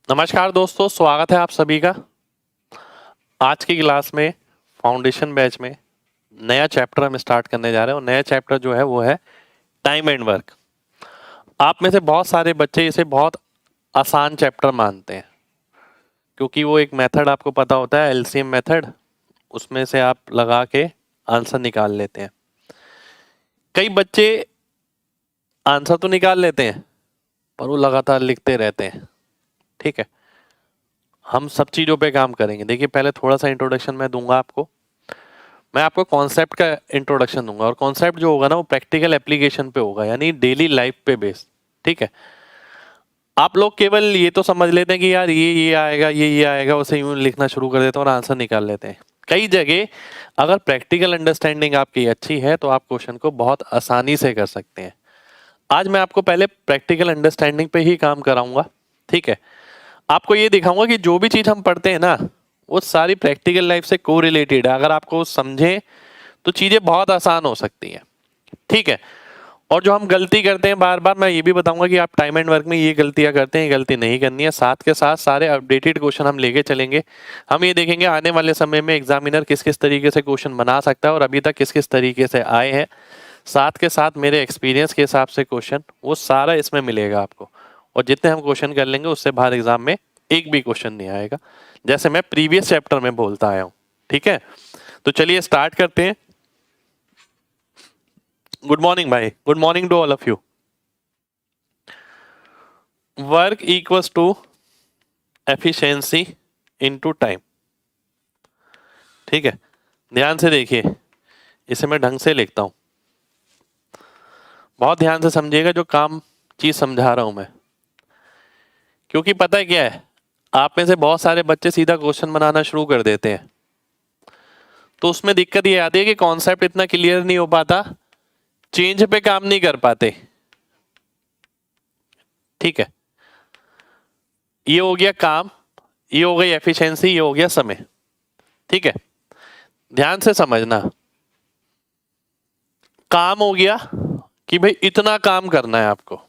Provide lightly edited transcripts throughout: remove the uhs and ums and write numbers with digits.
नमस्कार दोस्तों, स्वागत है आप सभी का। आज की क्लास में फाउंडेशन बैच में नया चैप्टर हम स्टार्ट करने जा रहे हैं और नया चैप्टर जो है वो है टाइम एंड वर्क। आप में से बहुत सारे बच्चे इसे बहुत आसान चैप्टर मानते हैं क्योंकि वो एक मेथड आपको पता होता है, एलसीएम मेथड। उसमें से आप लगा के आंसर निकाल लेते हैं। कई बच्चे आंसर तो निकाल लेते हैं पर वो लगातार लिखते रहते हैं। ठीक है, हम सब चीज़ों पे काम करेंगे। देखिए, पहले थोड़ा सा इंट्रोडक्शन मैं दूंगा आपको। मैं आपको कॉन्सेप्ट का इंट्रोडक्शन दूंगा और कॉन्सेप्ट जो होगा ना वो प्रैक्टिकल एप्लीकेशन पे होगा, यानी डेली लाइफ पे बेस्ड। ठीक है, आप लोग केवल ये तो समझ लेते हैं कि यार ये आएगा, ये आएगा, उसे यूं लिखना शुरू कर देते हैं और आंसर निकाल लेते हैं। कई जगह अगर प्रैक्टिकल अंडरस्टैंडिंग आपकी अच्छी है तो आप क्वेश्चन को बहुत आसानी से कर सकते हैं। आज मैं आपको पहले प्रैक्टिकल अंडरस्टैंडिंग पे ही काम कराऊंगा। ठीक है, आपको ये दिखाऊंगा कि जो भी चीज़ हम पढ़ते हैं ना वो सारी प्रैक्टिकल लाइफ से को रिलेटेड है। अगर आपको समझें तो चीज़ें बहुत आसान हो सकती हैं। ठीक है, और जो हम गलती करते हैं बार बार, मैं ये भी बताऊंगा कि आप टाइम एंड वर्क में ये गलतियां करते हैं, ये गलती नहीं करनी है। साथ के साथ सारे अपडेटेड क्वेश्चन हम लेके चलेंगे। हम ये देखेंगे आने वाले समय में एग्जामिनर किस किस तरीके से क्वेश्चन बना सकता है और अभी तक किस किस तरीके से आए हैं। साथ के साथ मेरे एक्सपीरियंस के हिसाब से क्वेश्चन वो सारा इसमें मिलेगा आपको। और जितने हम क्वेश्चन कर लेंगे उससे बाहर एग्जाम में एक भी क्वेश्चन नहीं आएगा, जैसे मैं प्रीवियस चैप्टर में बोलता आया हूँ। ठीक है, तो चलिए स्टार्ट करते हैं। गुड मॉर्निंग भाई, good morning to all of you. Work equals to efficiency into time. ठीक है, ध्यान से देखिए, इसे मैं ढंग से लिखता हूं, बहुत ध्यान से समझिएगा जो काम चीज समझा रहा हूं मैं। क्योंकि पता है क्या है, आप में से बहुत सारे बच्चे सीधा क्वेश्चन बनाना शुरू कर देते हैं, तो उसमें दिक्कत ये आती है कि कॉन्सेप्ट इतना क्लियर नहीं हो पाता, चेंज पे काम नहीं कर पाते। ठीक है, ये हो गया काम, ये हो गई एफिशिएंसी, ये हो गया समय। ठीक है, ध्यान से समझना। काम हो गया कि भाई इतना काम करना है आपको।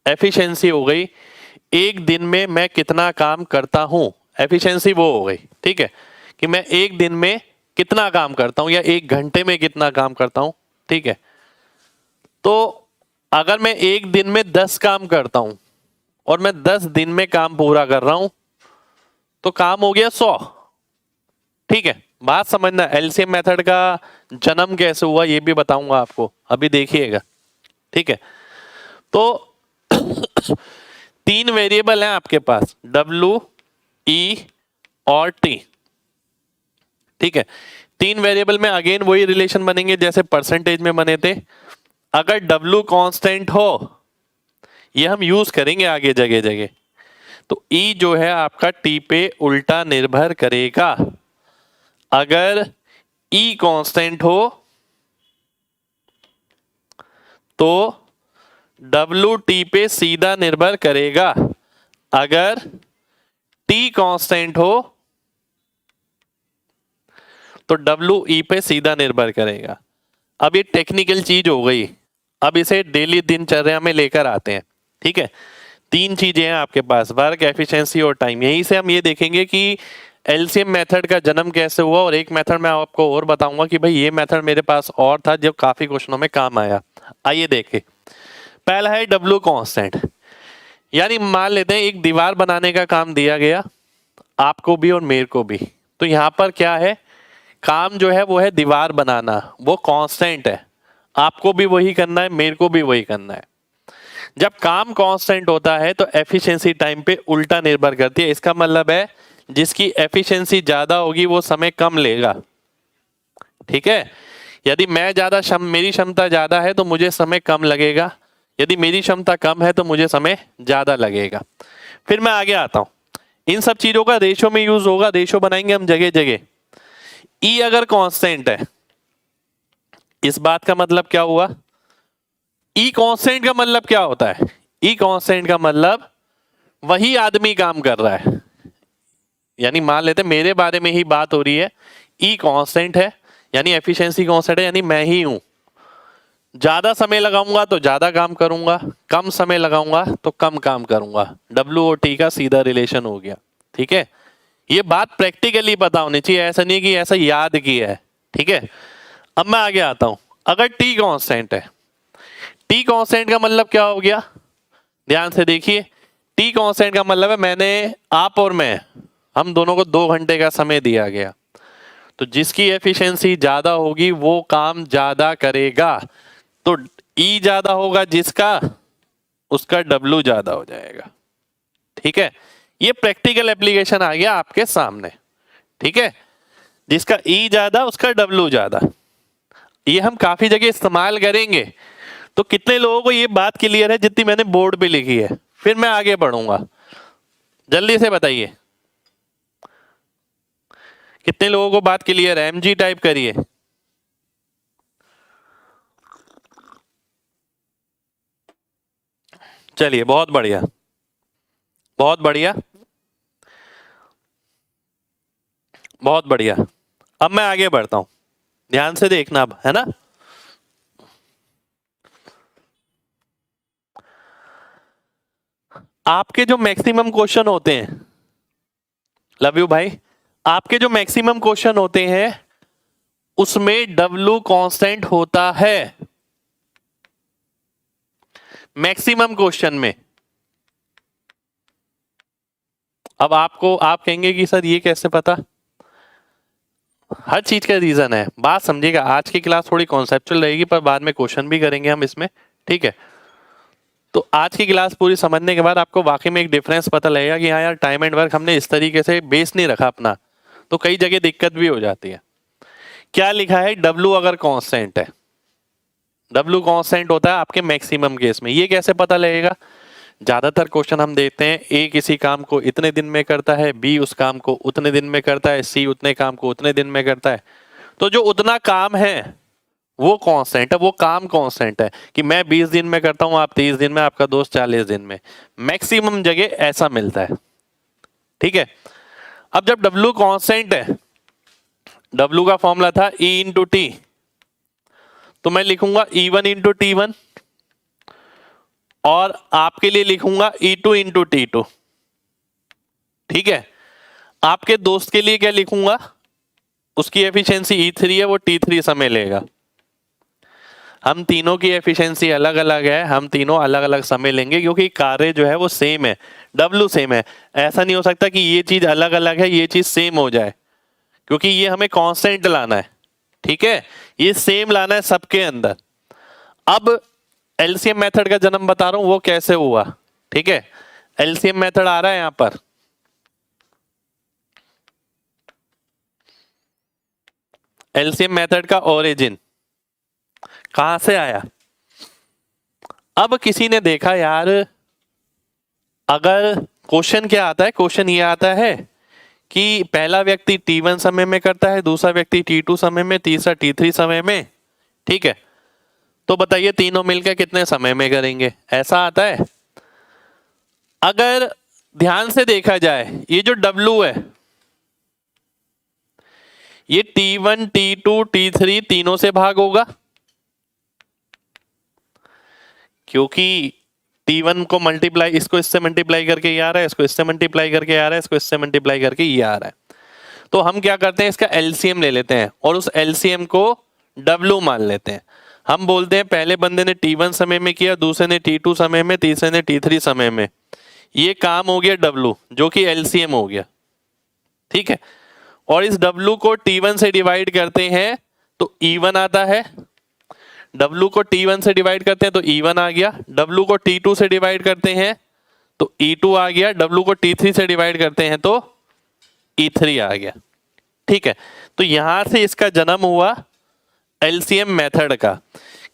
एफिशिएंसी हो गई एक दिन में मैं कितना काम करता हूं, एफिशिएंसी वो हो गई। ठीक है, कि मैं एक दिन में कितना काम करता हूं या एक घंटे में कितना काम करता हूं। ठीक है, तो अगर मैं एक दिन में 10 काम करता हूं और मैं 10 दिन में काम पूरा कर रहा हूं तो काम हो गया 100। ठीक है, बात समझना। एलसीएम मेथड का जन्म कैसे हुआ ये भी बताऊंगा आपको, अभी देखिएगा। ठीक है, तो 3 वेरिएबल हैं आपके पास, W, E और T। ठीक है, 3 वेरिएबल में अगेन वही रिलेशन बनेंगे जैसे परसेंटेज में बने थे। अगर W कांस्टेंट हो, ये हम यूज करेंगे आगे जगह जगह, तो E जो है आपका T पे उल्टा निर्भर करेगा। अगर E कांस्टेंट हो तो W T पे सीधा निर्भर करेगा। अगर T कांस्टेंट हो तो W E पे सीधा निर्भर करेगा। अब ये टेक्निकल चीज हो गई, अब इसे डेली दिनचर्या में लेकर आते हैं। ठीक है, 3 चीजें हैं आपके पास, वर्क, एफिशिएंसी और टाइम। यहीं से हम ये देखेंगे कि एलसीएम मेथड का जन्म कैसे हुआ। और एक मेथड मैं आपको और बताऊंगा कि भाई ये मेथड मेरे पास और था जो काफी क्वेश्चनों में काम आया। आइए देखें। पहला है W कांस्टेंट, यानी मान लेते हैं एक दीवार बनाने का काम दिया गया आपको भी और मेरे को भी। तो यहां पर क्या है, काम जो है वो है दीवार बनाना, वो कांस्टेंट है। आपको भी वही करना है, मेरे को भी वही करना है। जब काम कांस्टेंट होता है तो एफिशिएंसी टाइम पे उल्टा निर्भर करती है। इसका मतलब है जिसकी एफिशिएंसी ज्यादा होगी वो समय कम लेगा। ठीक है, यदि मैं मेरी क्षमता ज्यादा है तो मुझे समय कम लगेगा, यदि मेरी क्षमता कम है तो मुझे समय ज्यादा लगेगा। फिर मैं आगे आता हूं, इन सब चीजों का रेशो में यूज होगा, रेशो बनाएंगे हम जगह जगह। ई अगर कांस्टेंट है, इस बात का मतलब क्या हुआ, ई कांस्टेंट का मतलब क्या होता है, ई कांस्टेंट का मतलब वही आदमी काम कर रहा है। यानी मान लेते मेरे बारे में ही बात हो रही है, ई कांस्टेंट है यानी एफिशिएंसी कांस्टेंट है, यानी मैं ही हूं। ज्यादा समय लगाऊंगा तो ज्यादा काम करूंगा, कम समय लगाऊंगा तो कम काम करूंगा। WOT का सीधा रिलेशन हो गया। ठीक है, ये बात प्रैक्टिकली पता होनी चाहिए, ऐसा नहीं कि ऐसा याद किया है। ठीक है, अब मैं आगे आता हूं। अगर टी कांस्टेंट है, टी कांस्टेंट का मतलब क्या हो गया, ध्यान से देखिए। टी कांस्टेंट का मतलब है मैंने, आप और मैं, हम दोनों को 2 घंटे का समय दिया गया, तो जिसकी एफिशिएंसी ज्यादा होगी वो काम ज्यादा करेगा। तो ई ज्यादा होगा जिसका, उसका डब्ल्यू ज्यादा हो जाएगा। ठीक है, ये प्रैक्टिकल एप्लीकेशन आ गया आपके सामने। ठीक है, जिसका ई ज्यादा उसका डब्ल्यू ज्यादा, ये हम काफी जगह इस्तेमाल करेंगे। तो कितने लोगों को ये बात क्लियर है जितनी मैंने बोर्ड पे लिखी है? फिर मैं आगे बढ़ूंगा, जल्दी से बताइए कितने लोगों को बात क्लियर है। MG टाइप करिए। चलिए, बहुत बढ़िया, बहुत बढ़िया, बहुत बढ़िया। अब मैं आगे बढ़ता हूं, ध्यान से देखना अब, है ना। आपके जो मैक्सिमम क्वेश्चन होते हैं, लव यू भाई, आपके जो मैक्सिमम क्वेश्चन होते हैं उसमें डब्ल्यू कांस्टेंट होता है, मैक्सिमम क्वेश्चन में। अब आपको, आप कहेंगे कि सर ये कैसे पता? हर चीज का रीजन है, बात समझिएगा। आज की क्लास थोड़ी कॉन्सेप्चुअल रहेगी पर बाद में क्वेश्चन भी करेंगे हम इसमें। ठीक है, तो आज की क्लास पूरी समझने के बाद आपको वाकई में एक डिफरेंस पता लगेगा कि हाँ यार, टाइम एंड वर्क हमने इस तरीके से बेस नहीं रखा अपना, तो कई जगह दिक्कत भी हो जाती है। क्या लिखा है? डब्ल्यू अगर कांस्टेंट है, डब्ल्यू कांस्टेंट होता है आपके मैक्सिमम केस में। ये कैसे पता लगेगा? ज्यादातर क्वेश्चन हम देखते हैं, ए किसी काम को इतने दिन में करता है, बी उस काम को उतने दिन में करता है, सी उतने काम को उतने दिन में करता है। तो जो उतना काम है वो कांस्टेंट है, वो काम कांस्टेंट है कि मैं 20 दिन में करता हूं, आप 30 दिन में, आपका दोस्त 40 दिन में। मैक्सिमम जगह ऐसा मिलता है। ठीक है, अब जब डब्ल्यू कांस्टेंट है, डब्ल्यू का फॉर्मूला था E इंटू टी, तो मैं लिखूंगा E1 इंटू T1, और आपके लिए लिखूंगा E2 इंटू T2। ठीक है, आपके दोस्त के लिए क्या लिखूंगा? उसकी एफिशिएंसी E3 है, वो T3 समय लेगा। हम तीनों की एफिशिएंसी अलग अलग है, हम तीनों अलग अलग समय लेंगे क्योंकि कार्य जो है वो सेम है, डब्ल्यू सेम है। ऐसा नहीं हो सकता कि ये चीज अलग अलग है ये चीज सेम हो जाए, क्योंकि ये हमें कांस्टेंट लाना है। ठीक है, ये सेम लाना है सबके अंदर। अब एलसीएम मेथड का जन्म बता रहा हूं वो कैसे हुआ। ठीक है, एलसीएम मेथड आ रहा है यहां पर। एलसीएम मेथड का ओरिजिन कहां से आया? अब किसी ने देखा यार, अगर क्वेश्चन क्या आता है, क्वेश्चन ये आता है कि पहला व्यक्ति T1 समय में करता है, दूसरा व्यक्ति T2 समय में, तीसरा T3 समय में। ठीक है, तो बताइए तीनों मिलकर कितने समय में करेंगे? ऐसा आता है। अगर ध्यान से देखा जाए, ये जो W है ये T1 T2 T3 तीनों से भाग होगा, क्योंकि T1 को मल्टीप्लाई, इसको इससे मल्टीप्लाई करके ये आ रहा है, इसको इससे मल्टीप्लाई करके आ रहा है, इसको इससे मल्टीप्लाई करके ये आ रहा है। तो हम क्या करते हैं, इसका एलसीएम ले लेते हैं और उस एलसीएम को W मान लेते हैं। हम बोलते हैं पहले बंदे ने T1 समय में किया, दूसरे ने T2 समय में, तीसरे ने T3 समय में। ये काम हो गया W, जो कि एलसीएम हो गया। ठीक है, और इस W को T1 से डिवाइड करते हैं तो E1 आता है। W को T1 से डिवाइड करते हैं तो E1 आ गया। W को T2 से डिवाइड करते हैं तो E2 आ गया। W को T3 से डिवाइड करते हैं तो E3 आ गया। ठीक है, तो यहां से इसका जन्म हुआ एलसीएम मेथड का,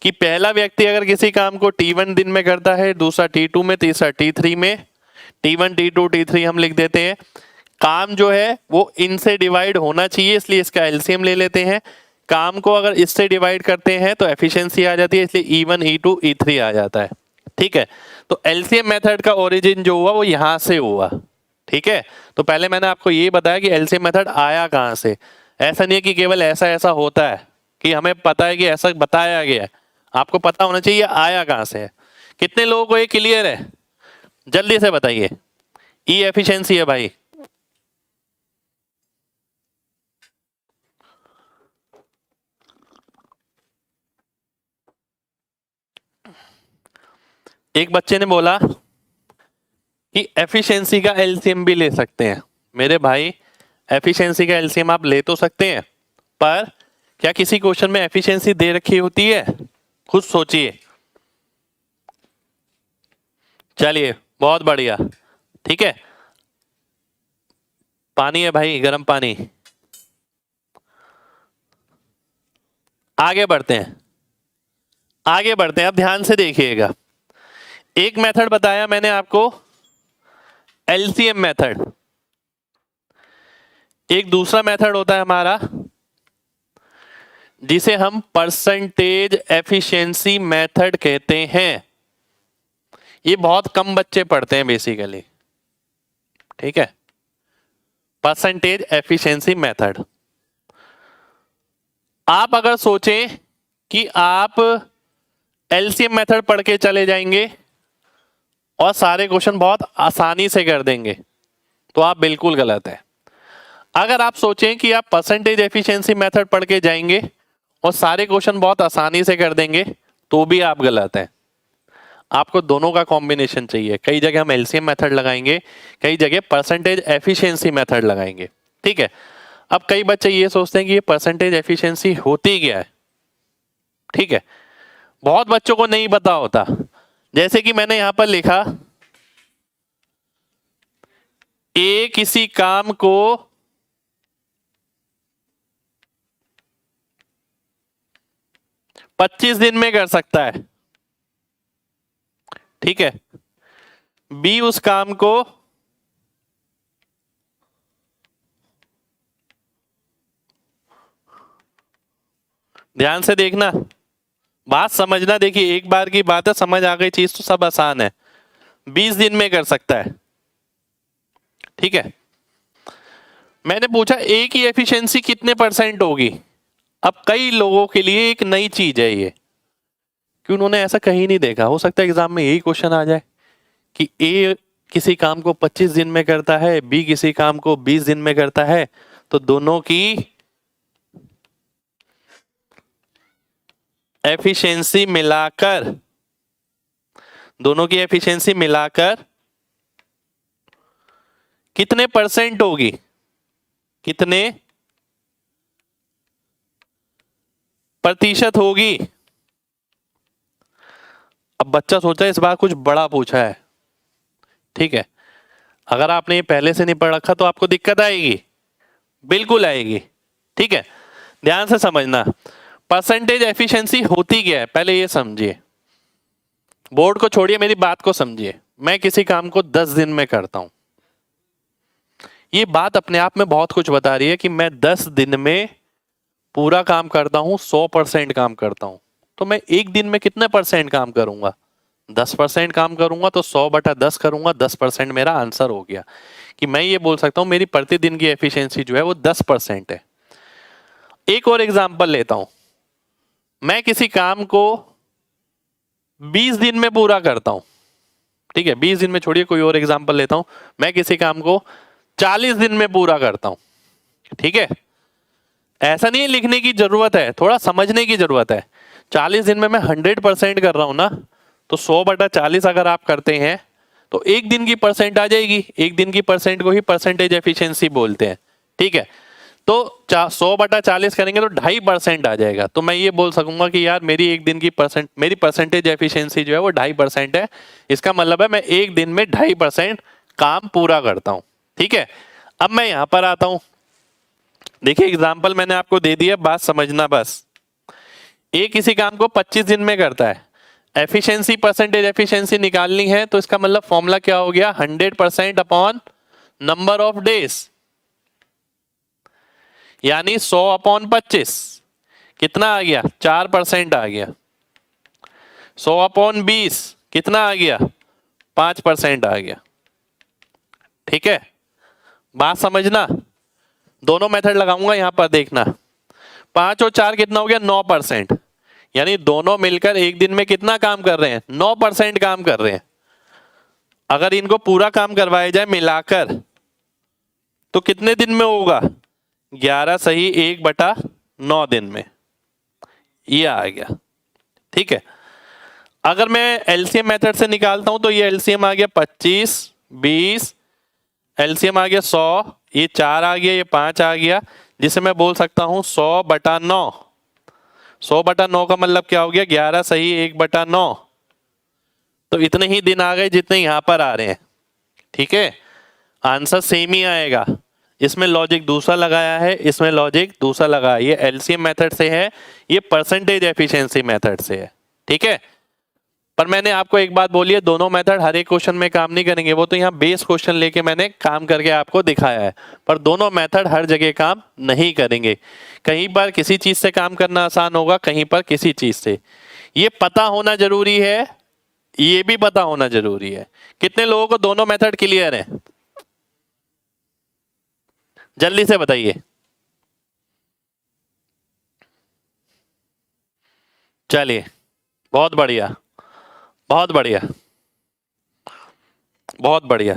कि पहला व्यक्ति अगर किसी काम को T1 दिन में करता है, दूसरा T2 में, तीसरा T3 में, T1 T2 T3 हम लिख देते हैं। काम जो है वो इनसे डिवाइड होना चाहिए, इसलिए इसका एलसीएम ले लेते हैं। काम को अगर इससे डिवाइड करते हैं तो एफिशिएंसी आ जाती है, इसलिए E1 E2 E3 आ जाता है। ठीक है, तो एलसीएम मेथड का ओरिजिन जो हुआ वो यहां से हुआ। ठीक है, तो पहले मैंने आपको ये बताया कि एलसीएम मेथड आया कहां से। ऐसा नहीं है कि केवल ऐसा ऐसा होता है कि हमें पता है कि ऐसा बताया गया है, आपको पता होना चाहिए आया कहां से है। कितने लोगों को ये क्लियर है, जल्दी से बताइए। ई एफिशिएंसी है भाई। एक बच्चे ने बोला कि एफिशिएंसी का एलसीएम भी ले सकते हैं। मेरे भाई, एफिशिएंसी का एलसीएम आप ले तो सकते हैं, पर क्या किसी क्वेश्चन में एफिशिएंसी दे रखी होती है? खुद सोचिए। चलिए, बहुत बढ़िया। ठीक है, पानी है भाई, गर्म पानी। आगे बढ़ते हैं, आगे बढ़ते हैं। अब ध्यान से देखिएगा। एक मेथड बताया मैंने आपको, एलसीएम मेथड। एक दूसरा मेथड होता है हमारा जिसे हम परसेंटेज एफिशिएंसी मेथड कहते हैं। ये बहुत कम बच्चे पढ़ते हैं बेसिकली। ठीक है, परसेंटेज एफिशिएंसी मेथड। आप अगर सोचें कि आप एलसीएम मेथड पढ़ के चले जाएंगे और सारे क्वेश्चन बहुत आसानी से कर देंगे, तो आप बिल्कुल गलत है। अगर आप सोचें कि आप परसेंटेज एफिशिएंसी मेथड पढ़ के जाएंगे और सारे क्वेश्चन बहुत आसानी से कर देंगे, तो भी आप गलत हैं। आपको दोनों का कॉम्बिनेशन चाहिए। कई जगह हम एलसीएम मेथड लगाएंगे, कई जगह परसेंटेज एफिशिएंसी मेथड लगाएंगे। ठीक है, अब कई बच्चे ये सोचते हैं कि ये परसेंटेज एफिशिएंसी होती क्या है। ठीक है, बहुत बच्चों को नहीं पता होता। जैसे कि मैंने यहां पर लिखा, ए किसी काम को 25 दिन में कर सकता है। ठीक है, बी उस काम को 'ध्यान से देखना, बात समझना। देखिए, एक बार की बात है, समझ आ गई चीज तो सब आसान है। 20 दिन में कर सकता है। ठीक है, मैंने पूछा ए की एफिशिएंसी कितने % होगी। अब कई लोगों के लिए एक नई चीज है ये, कि उन्होंने ऐसा कहीं नहीं देखा। हो सकता है एग्जाम में यही क्वेश्चन आ जाए कि ए किसी काम को 25 दिन में करता है, बी किसी काम को 20 दिन में करता है, तो दोनों की एफिशिएंसी मिलाकर, दोनों की एफिशिएंसी मिलाकर कितने % होगी, कितने प्रतिशत होगी। अब बच्चा सोचा इस बार कुछ बड़ा पूछा है। ठीक है, अगर आपने ये पहले से नहीं पढ़ रखा तो आपको दिक्कत आएगी, बिल्कुल आएगी। ठीक है, ध्यान से समझना। परसेंटेज एफिशिएंसी होती क्या है, पहले ये समझिए। बोर्ड को छोड़िए, मेरी बात को समझिए। मैं किसी काम को 10 दिन में करता हूं, ये बात अपने आप में बहुत कुछ बता रही है कि मैं 10 दिन में पूरा काम करता हूं, 100% काम करता हूं। तो मैं एक दिन में कितने % काम करूंगा? 10% काम करूंगा, तो 100/10 करूंगा, 10% मेरा आंसर हो गया। कि मैं ये बोल सकता हूं मेरी प्रतिदिन की एफिशिएंसी जो है वो 10% है। एक और एग्जांपल लेता हूं, मैं किसी काम को 20 दिन में पूरा करता हूं। ठीक है, 20 दिन में छोड़िए, कोई और एग्जांपल लेता हूं, मैं किसी काम को 40 दिन में पूरा करता हूं। ठीक है, ऐसा नहीं है लिखने की जरूरत है, थोड़ा समझने की जरूरत है। 40 दिन में मैं 100% कर रहा हूं ना, तो 100/40 अगर आप करते हैं तो एक दिन की % आ जाएगी। एक दिन की % को ही परसेंटेज एफिशिएंसी बोलते हैं। ठीक है, तो 100/40 करेंगे तो 2.5% आ जाएगा। तो मैं ये बोल सकूंगा कि यार मेरी एक दिन की मेरी परसेंटेज एफिशिएंसी जो है वो 2.5% है। इसका मतलब है मैं एक दिन में 2.5% काम पूरा करता हूं। ठीक है, अब मैं यहां पर आता हूं। देखिए, एग्जाम्पल मैंने आपको दे दिया, बात समझना बस। ए किसी काम को 25 दिन में करता है, एफिशिएंसी परसेंटेज एफिशिएंसी निकालनी है, तो इसका मतलब फॉर्मूला क्या हो गया, 100% अपॉन नंबर ऑफ डेज, यानी 100/25 कितना आ गया, 4% आ गया। 100/20 कितना आ गया, 5% आ गया। ठीक है, बात समझना। दोनों मेथड लगाऊंगा यहां पर, देखना। 5 और 4 कितना हो गया, 9%। यानी दोनों मिलकर एक दिन में कितना काम कर रहे हैं? 9% काम कर रहे हैं। अगर इनको पूरा काम करवाया जाए मिलाकर तो कितने दिन में होगा? 11 सही 1/9 दिन में। ये आ गया। ठीक है, अगर मैं एलसीएम मेथड से निकालता हूं तो ये एलसीएम आ गया 25, 20, एलसीएम आ गया 100, ये 4 आ गया, ये 5 आ गया, जिसे मैं बोल सकता हूं 100/9। 100/9 का मतलब क्या हो गया? 11 सही 1/9। तो इतने ही दिन आ गए जितने यहां पर आ रहे हैं। ठीक है, आंसर सेम ही आएगा। इसमें लॉजिक दूसरा लगाया है, इसमें लॉजिक दूसरा लगाया। ये एलसीएम मेथड से है, ये परसेंटेज एफिशिएंसी मेथड से है। ठीक है, पर मैंने आपको एक बात बोली है, दोनों मेथड हर एक क्वेश्चन में काम नहीं करेंगे। वो तो यहाँ बेस क्वेश्चन लेके मैंने काम करके आपको दिखाया है, पर दोनों मेथड हर जगह काम नहीं करेंगे। कहीं पर किसी चीज से काम करना आसान होगा, कहीं पर किसी चीज से। ये पता होना जरूरी है, ये भी पता होना जरूरी है। कितने लोगों को दोनों मेथड क्लियर है? जल्दी से बताइए। चलिए, बहुत बढ़िया, बहुत बढ़िया, बहुत बढ़िया।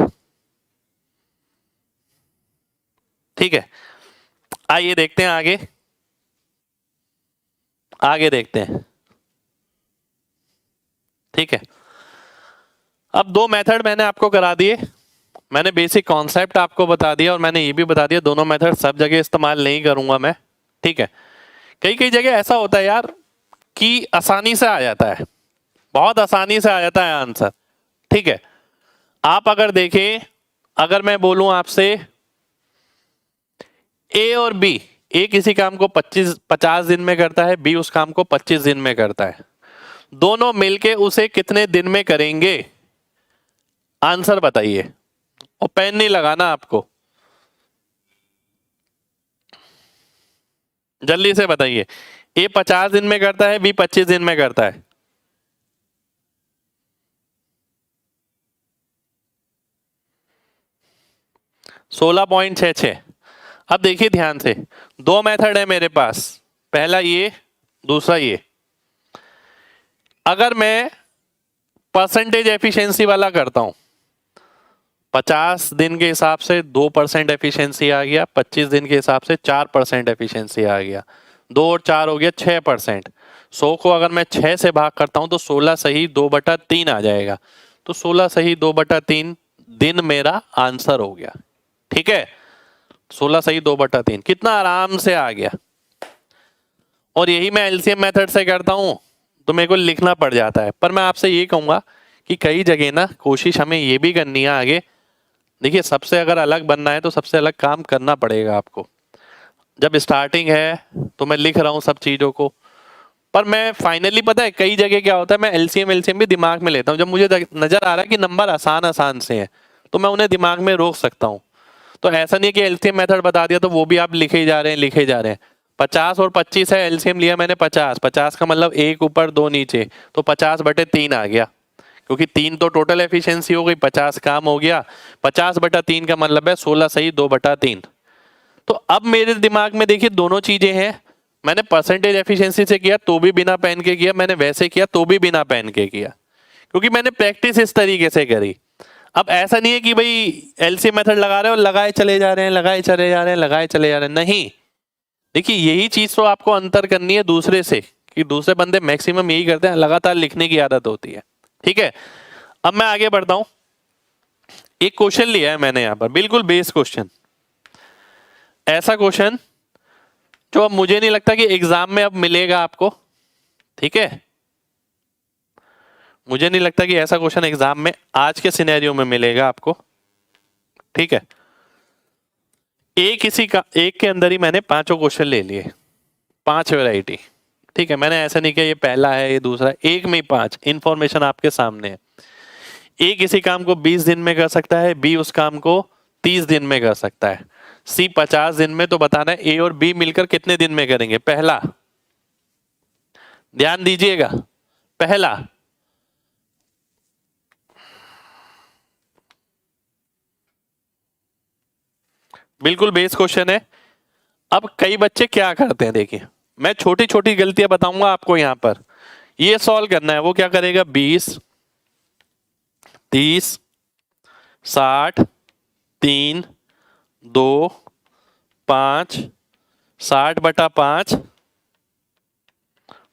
ठीक है, आइए देखते हैं आगे, आगे देखते हैं। ठीक है, अब दो मेथड मैंने आपको करा दिए, मैंने बेसिक कॉन्सेप्ट आपको बता दिया और मैंने ये भी बता दिया दोनों मेथड सब जगह इस्तेमाल नहीं करूंगा मैं। ठीक है, कई कई जगह ऐसा होता है यार कि आसानी से आ जाता है, बहुत आसानी से आ जाता है आंसर। ठीक है, आप अगर देखें, अगर मैं बोलूं आपसे ए और बी, ए किसी काम को 50 दिन में करता है, बी उस काम को 25 दिन में करता है, दोनों मिलके उसे कितने दिन में करेंगे? आंसर बताइए, और पेन नहीं लगाना आपको, जल्दी से बताइए। ए 50 दिन में करता है, बी 25 दिन में करता है। सोलह 16.66। अब देखिए ध्यान से, दो मेथड है मेरे पास, पहला ये, दूसरा ये। अगर मैं परसेंटेज एफिशिएंसी वाला करता हूं, 50 दिन के हिसाब से 2% एफिशिएंसी आ गया, 25 दिन के हिसाब से 4% एफिशिएंसी आ गया, 2 और 4 हो गया 6%। 100 को अगर मैं 6 से भाग करता हूं तो 16 सही 2/3 आ जाएगा। तो 16 सही 2/3 दिन मेरा आंसर हो गया। ठीक है, 16 सही 2/3 कितना आराम से आ गया। और यही मैं एलसीएम मेथड से करता हूं तो मेरे को लिखना पड़ जाता है। पर मैं आपसे ये कहूंगा कि कई जगह ना कोशिश हमें ये भी करनी है आगे। देखिए, सबसे अगर अलग बनना है तो सबसे अलग काम करना पड़ेगा आपको। जब स्टार्टिंग है तो मैं लिख रहा हूं सब चीजों को, पर मैं फाइनली पता है कई जगह क्या होता है, मैं एलसीएम भी दिमाग में लेता हूं। जब मुझे नजर आ रहा है कि नंबर आसान आसान से हैं तो मैं उन्हें दिमाग में रोक सकता हूं। तो ऐसा नहीं है कि एलसीएम मेथड बता दिया तो वो भी आप लिखे ही जा रहे हैं, लिखे जा रहे हैं। 50 और 25 है, एलसीएम लिया मैंने 50, 50 का मतलब 1 ऊपर 2 नीचे, तो 50/3 आ गया, क्योंकि 3 तो टोटल एफिशिएंसी हो गई, 50 काम हो गया। 50/3 का मतलब है 16 सही 2/3। तो अब मेरे दिमाग में देखिए दोनों चीजें हैं। मैंने परसेंटेज एफिशिएंसी से किया तो भी बिना पेन के किया, मैंने वैसे किया तो भी बिना पेन के किया, क्योंकि मैंने प्रैक्टिस इस तरीके से करी। अब ऐसा नहीं है कि भाई एलसीएम मेथड लगा रहे हो, लगाए चले जा रहे हैं, लगाए चले जा रहे हैं, लगाए चले जा रहे हैं, नहीं। देखिए, यही चीज तो आपको अंतर करनी है दूसरे से, कि दूसरे बंदे मैक्सिमम यही करते हैं, लगातार लिखने की आदत होती है। ठीक है, अब मैं आगे बढ़ता हूं। एक क्वेश्चन लिया है मैंने यहां पर, बिल्कुल बेस क्वेश्चन, ऐसा क्वेश्चन जो अब मुझे नहीं लगता कि एग्जाम में अब मिलेगा आपको। ठीक है, मुझे नहीं लगता कि ऐसा क्वेश्चन एग्जाम में आज के सिनेरियो में मिलेगा आपको। ठीक है, एक के अंदर ही मैंने पांचों क्वेश्चन ले लिए, 5 वैरायटी। ठीक है, मैंने ऐसा नहीं किया ये पहला है ये दूसरा है, एक में ही 5 इंफॉर्मेशन आपके सामने है। ए किसी काम को 20 दिन में कर सकता है, बी उस काम को 30 दिन में कर सकता है, सी 50 दिन में। तो बताना है ए और बी मिलकर कितने दिन में करेंगे। पहला, ध्यान दीजिएगा, पहला, बिल्कुल बेस क्वेश्चन है। अब कई बच्चे क्या करते हैं, देखिए मैं छोटी छोटी गलतियां बताऊंगा आपको यहां पर, ये सॉल्व करना है। वो क्या करेगा, 20, 30, 60, 3, 2, 5, 60/5,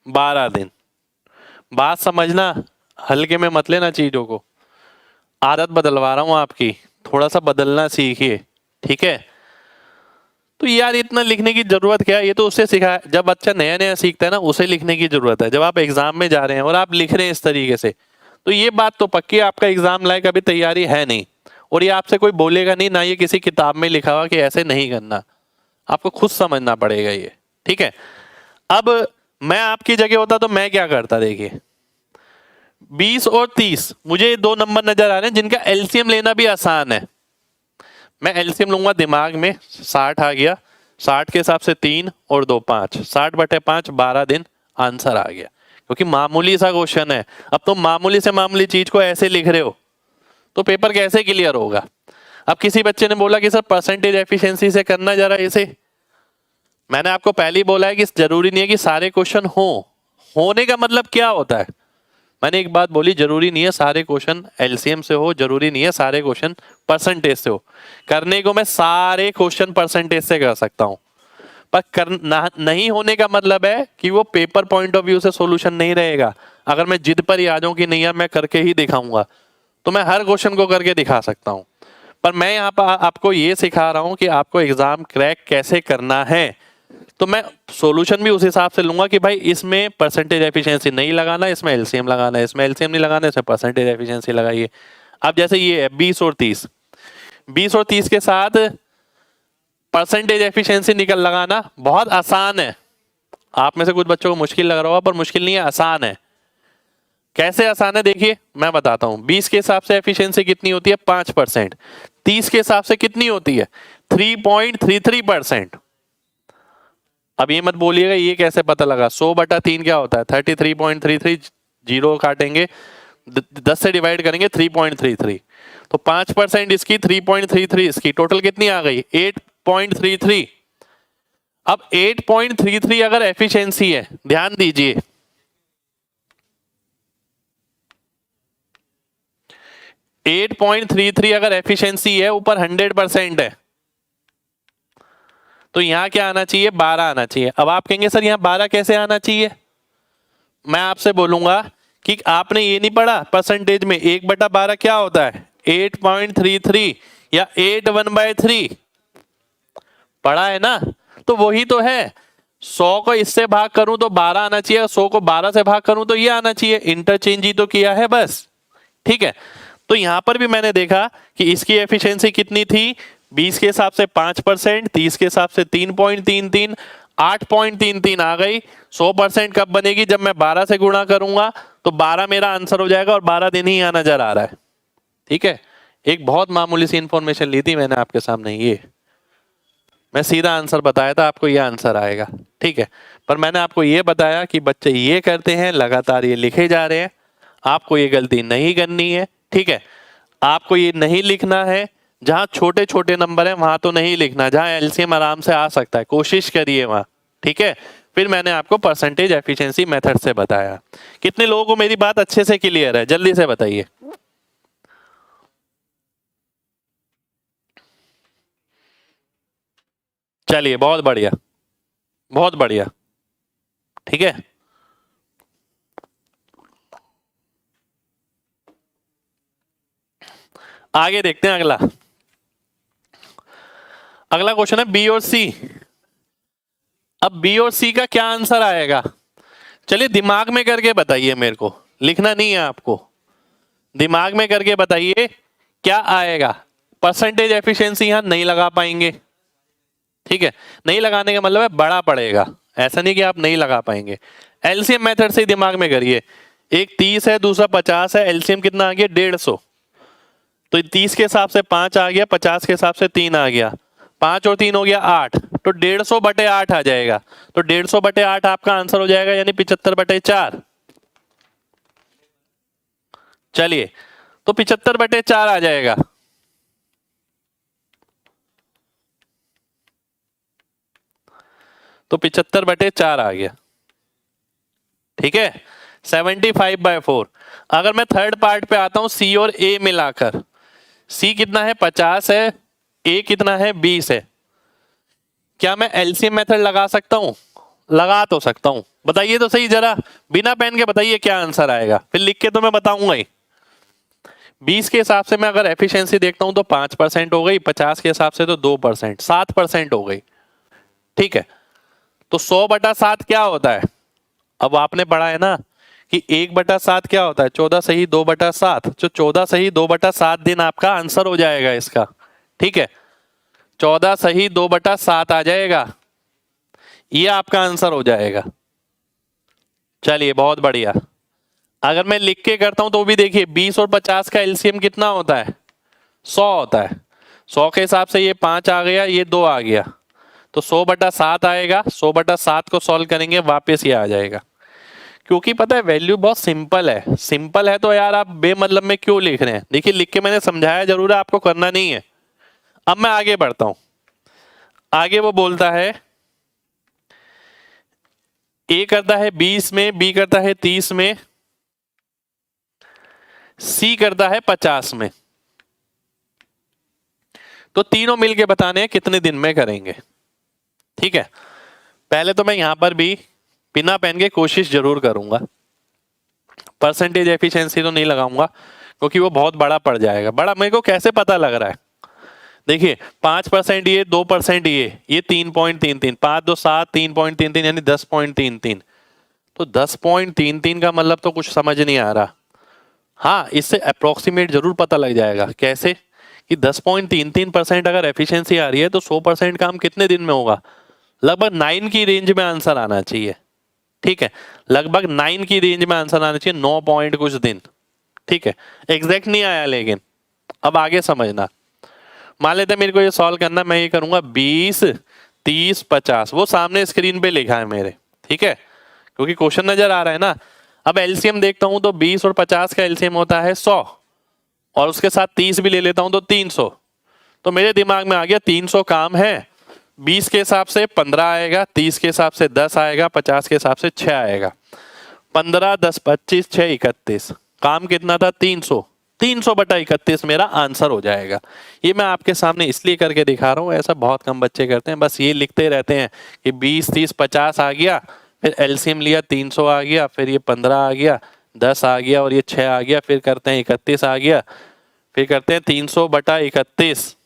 12 दिन। बात समझना, हल्के में मत लेना चीजों को। आदत बदलवा रहा हूं आपकी, थोड़ा सा बदलना सीखिए, ठीक है। तो यार इतना लिखने की जरूरत क्या है, ये तो उससे सीखा है। जब बच्चा नया नया सीखता है ना, उसे लिखने की जरूरत है। जब आप एग्जाम में जा रहे हैं और आप लिख रहे हैं इस तरीके से, तो ये बात तो पक्की है, आपका एग्जाम लायक अभी तैयारी है नहीं। और ये आपसे कोई बोलेगा नहीं, ना ये किसी किताब में लिखा हुआ कि ऐसे नहीं करना, आपको खुद समझना पड़ेगा ये, ठीक है। अब मैं आपकी जगह होता तो मैं क्या करता, देखिए 20 और 30, मुझे दो नंबर नजर आ रहे हैं जिनका एलसीएम लेना भी आसान है। मैं एलसीएम लूंगा दिमाग में, 60 आ गया, 60 के हिसाब से 3 और 2 5, 60/5, 12 दिन, आंसर आ गया। क्योंकि मामूली सा क्वेश्चन है। अब तुम मामूली से मामूली चीज को ऐसे लिख रहे हो तो पेपर कैसे क्लियर होगा। अब किसी बच्चे ने बोला कि सर परसेंटेज एफिशिएंसी से करना जरा इसे। मैंने आपको पहले ही बोला है कि जरूरी नहीं है कि सारे क्वेश्चन होने का मतलब क्या होता है। मैंने एक बात बोली, जरूरी नहीं है सारे क्वेश्चन एलसीएम से हो, जरूरी नहीं है सारे क्वेश्चन परसेंटेज से हो। करने को मैं सारे क्वेश्चन परसेंटेज से कर सकता हूं, पर नहीं होने का मतलब है कि वो पेपर पॉइंट ऑफ व्यू से सॉल्यूशन नहीं रहेगा। अगर मैं जिद पर ही आ जाऊं कि नहीं यार मैं करके ही दिखाऊंगा, तो मैं हर क्वेश्चन को करके दिखा सकता हूं। पर मैं यहाँ पर आपको ये सिखा रहा हूं कि आपको एग्जाम क्रैक कैसे करना है। तो मैं सॉल्यूशन भी उस हिसाब से लूंगा कि भाई इसमें परसेंटेज एफिशिएंसी नहीं लगाना, इसमें एलसीएम लगाना है, इसमें एलसीएम नहीं लगाना, इसमें परसेंटेज एफिशिएंसी लगाइए। अब जैसे ये है 20 और 30, 20 और 30 के साथ परसेंटेज एफिशिएंसी निकल लगाना बहुत आसान है। आप में से कुछ बच्चों को मुश्किल लग रहा होगा, पर मुश्किल नहीं है, आसान है। कैसे आसान है देखिए मैं बताता हूं। 20 के हिसाब से एफिशिएंसी कितनी होती है, 5%। 30 के हिसाब से कितनी होती है, 3.33%। अब ये मत बोलिएगा ये कैसे पता लगा, 100/3 क्या होता है, 33.33, जीरो काटेंगे, 10 से डिवाइड करेंगे 3.33, तो 5% इसकी, 3.33 इसकी, टोटल कितनी आ गई 8.33। अब 8.33 अगर एफिशिएंसी है, ध्यान दीजिए, 8.33 अगर एफिशिएंसी है, ऊपर 100% है, तो यहां क्या आना चाहिए, 12 आना चाहिए। अब आप कहेंगे सर यहां 12 कैसे आना चाहिए, मैं आपसे बोलूंगा कि आपने ये नहीं पढ़ा परसेंटेज में 1/12 क्या होता है, 8.33 या 8/1/3 पढ़ा है ना। तो वही तो है, 100 को इससे भाग करूं तो 12 आना चाहिए, 100 को 12 से भाग करूं तो ये आना चाहिए। इंटरचेंज ही तो किया है बस, ठीक है। तो यहां पर भी मैंने देखा कि इसकी एफिशिएंसी कितनी थी, 20 के हिसाब से 5%, 30 के हिसाब से 3.33, 8.33 आ गई। 100% कब बनेगी, जब मैं 12 से गुणा करूंगा, तो 12 मेरा आंसर हो जाएगा, और 12 दिन ही यहां नजर आ रहा है, ठीक है। एक बहुत मामूली सी इंफॉर्मेशन ली थी मैंने आपके सामने, ये मैं सीधा आंसर बताया था आपको, ये आंसर आएगा, ठीक है। पर मैंने आपको ये बताया कि बच्चे ये करते हैं, लगातार ये लिखे जा रहे हैं, आपको ये गलती नहीं करनी है, ठीक है। आपको ये नहीं लिखना है, जहां छोटे छोटे नंबर हैं वहां तो नहीं लिखना, जहां एलसीएम आराम से आ सकता है कोशिश करिए वहां, ठीक है। फिर मैंने आपको परसेंटेज एफिशिएंसी मेथड से बताया। कितने लोगों को मेरी बात अच्छे से क्लियर है, जल्दी से बताइए। चलिए बहुत बढ़िया, बहुत बढ़िया, ठीक है। आगे देखते हैं अगला। अगला क्वेश्चन है बी और सी। अब बी और सी का क्या आंसर आएगा, चलिए दिमाग में करके बताइए, मेरे को लिखना नहीं है आपको, दिमाग में करके बताइए क्या आएगा। परसेंटेज एफिशिएंसी यहां नहीं लगा पाएंगे, ठीक है। नहीं लगाने का मतलब है बड़ा पड़ेगा, ऐसा नहीं कि आप नहीं लगा पाएंगे। एलसीएम मेथड से दिमाग में करिए, एक 30 है, दूसरा 50 है, एलसीएम कितना आ गया 150, तो 30 के हिसाब से 5 आ गया, 50 के हिसाब से 3 आ गया, 5 और 3 हो गया 8, तो 150/8 आ जाएगा। तो 150/8 आपका आंसर हो जाएगा, यानी 75/4। चलिए तो 75/4 आ जाएगा। तो 75/4 आ गया। ठीक है, 75/4। अगर मैं थर्ड पार्ट पे आता हूं, सी और ए मिलाकर, सी कितना है 50 है, ए कितना है 20 है, क्या मैं एलसीएम मेथड लगा सकता हूं? लगा तो सकता हूं, बताइए तो सही जरा, बिना पेन के बताइए क्या आंसर आएगा, फिर लिख के तो मैं बताऊंगा ही। 20 के हिसाब से मैं अगर एफिशिएंसी देखता हूं तो 5% हो गई, 50 के हिसाब से तो 2%, 7% हो गई। ठीक है, तो 100/7 क्या होता है? अब आपने पढ़ा है ना कि 1/7 क्या होता है? 14 सही 2/7, जो 14 सही 2/7 दिन आपका आंसर हो जाएगा इसका। ठीक है, 14 सही 2/7 आ जाएगा, ये आपका आंसर हो जाएगा। चलिए बहुत बढ़िया। अगर मैं लिख के करता हूं तो भी देखिए 20 और 50 का एलसीएम कितना होता है? 100 होता है। 100 के हिसाब से ये 5 आ गया, ये 2 आ गया, तो 100/7 आएगा। 100/7 को सॉल्व करेंगे, वापस ये आ जाएगा। क्योंकि पता है वैल्यू बहुत सिंपल है। सिंपल है तो यार आप बेमतलब में क्यों लिख रहे हैं? देखिए लिख के मैंने समझाया जरूर है, आपको करना नहीं है। अब मैं आगे बढ़ता हूं। आगे वो बोलता है ए करता है 20 में, बी करता है 30 में, सी करता है 50 में। तो तीनों मिलके बताने हैं कितने दिन में करेंगे। ठीक है, पहले तो मैं यहां पर भी बिना पेन के कोशिश जरूर करूंगा। परसेंटेज एफिशिएंसी तो नहीं लगाऊंगा क्योंकि वो बहुत बड़ा पड़ जाएगा। बड़ा मेरे को कैसे पता लग रहा है? देखिए 5% ये, 2% ये 3.33, 5 2 7, 3.33 यानी 10.33। तो 10.33 का मतलब तो कुछ समझ नहीं आ रहा। हाँ, इससे अप्रोक्सीमेट जरूर पता लग जाएगा। कैसे कि 10.33% अगर एफिशिएंसी आ रही है तो 100% काम कितने दिन में होगा? लगभग 9 की रेंज में आंसर आना चाहिए। ठीक है, लगभग 9 की रेंज में आंसर आना चाहिए, 9 पॉइंट कुछ दिन। ठीक है, एग्जैक्ट नहीं आया, लेकिन अब आगे समझना। मान लेते हैं मेरे को ये सॉल्व करना, मैं ये करूंगा 20 30 50, वो सामने स्क्रीन पे लिखा है मेरे। ठीक है, क्योंकि क्वेश्चन नजर आ रहा है ना। अब एलसीएम देखता हूं तो 20 और 50 का एलसीएम होता है 100, और उसके साथ 30 भी ले लेता हूं तो 300। तो मेरे दिमाग में आ गया 300 काम है, 20 के हिसाब से 15 आएगा, 30 के हिसाब से 10 आएगा, 50 के हिसाब से 6 आएगा। 15 10 25 6 31, काम कितना था? 300। 300/31 मेरा आंसर हो जाएगा। ये मैं आपके सामने इसलिए करके दिखा रहा हूँ, ऐसा बहुत कम बच्चे करते हैं, बस ये लिखते रहते हैं कि 20 30 50 आ गया, फिर एलसीएम लिया 300 आ गया, फिर ये 15 आ गया, 10 आ गया और ये 6 आ गया, फिर करते हैं 31 आ गया, फिर करते हैं 300/31,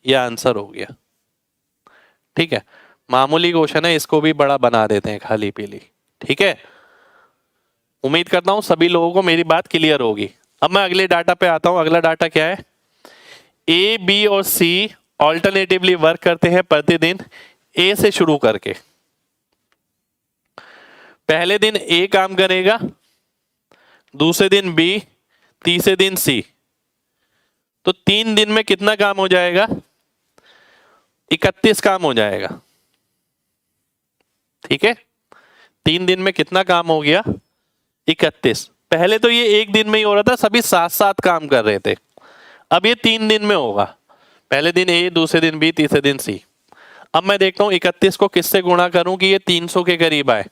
ये आंसर हो गया। ठीक है, मामूली क्वेश्चन है, इसको भी बड़ा बना देते हैं खाली पीली। ठीक है, उम्मीद करता हूं सभी लोगों को मेरी बात क्लियर होगी। अब मैं अगले डाटा पे आता हूं। अगला डाटा क्या है? ए बी और सी ऑल्टरनेटिवली वर्क करते हैं प्रतिदिन। ए से शुरू करके पहले दिन ए काम करेगा, दूसरे दिन बी, तीसरे दिन सी। तो 3 दिन में कितना काम हो जाएगा? 31 काम हो जाएगा। ठीक है, 3 दिन में कितना काम हो गया? 31। पहले तो ये एक दिन में ही हो रहा था, सभी साथ साथ काम कर रहे थे। अब ये 3 दिन में होगा। पहले दिन ए, दूसरे दिन बी, तीसरे दिन सी। अब मैं देखता हूं 31 को किससे गुणा करूं कि ये 300 के करीब आए।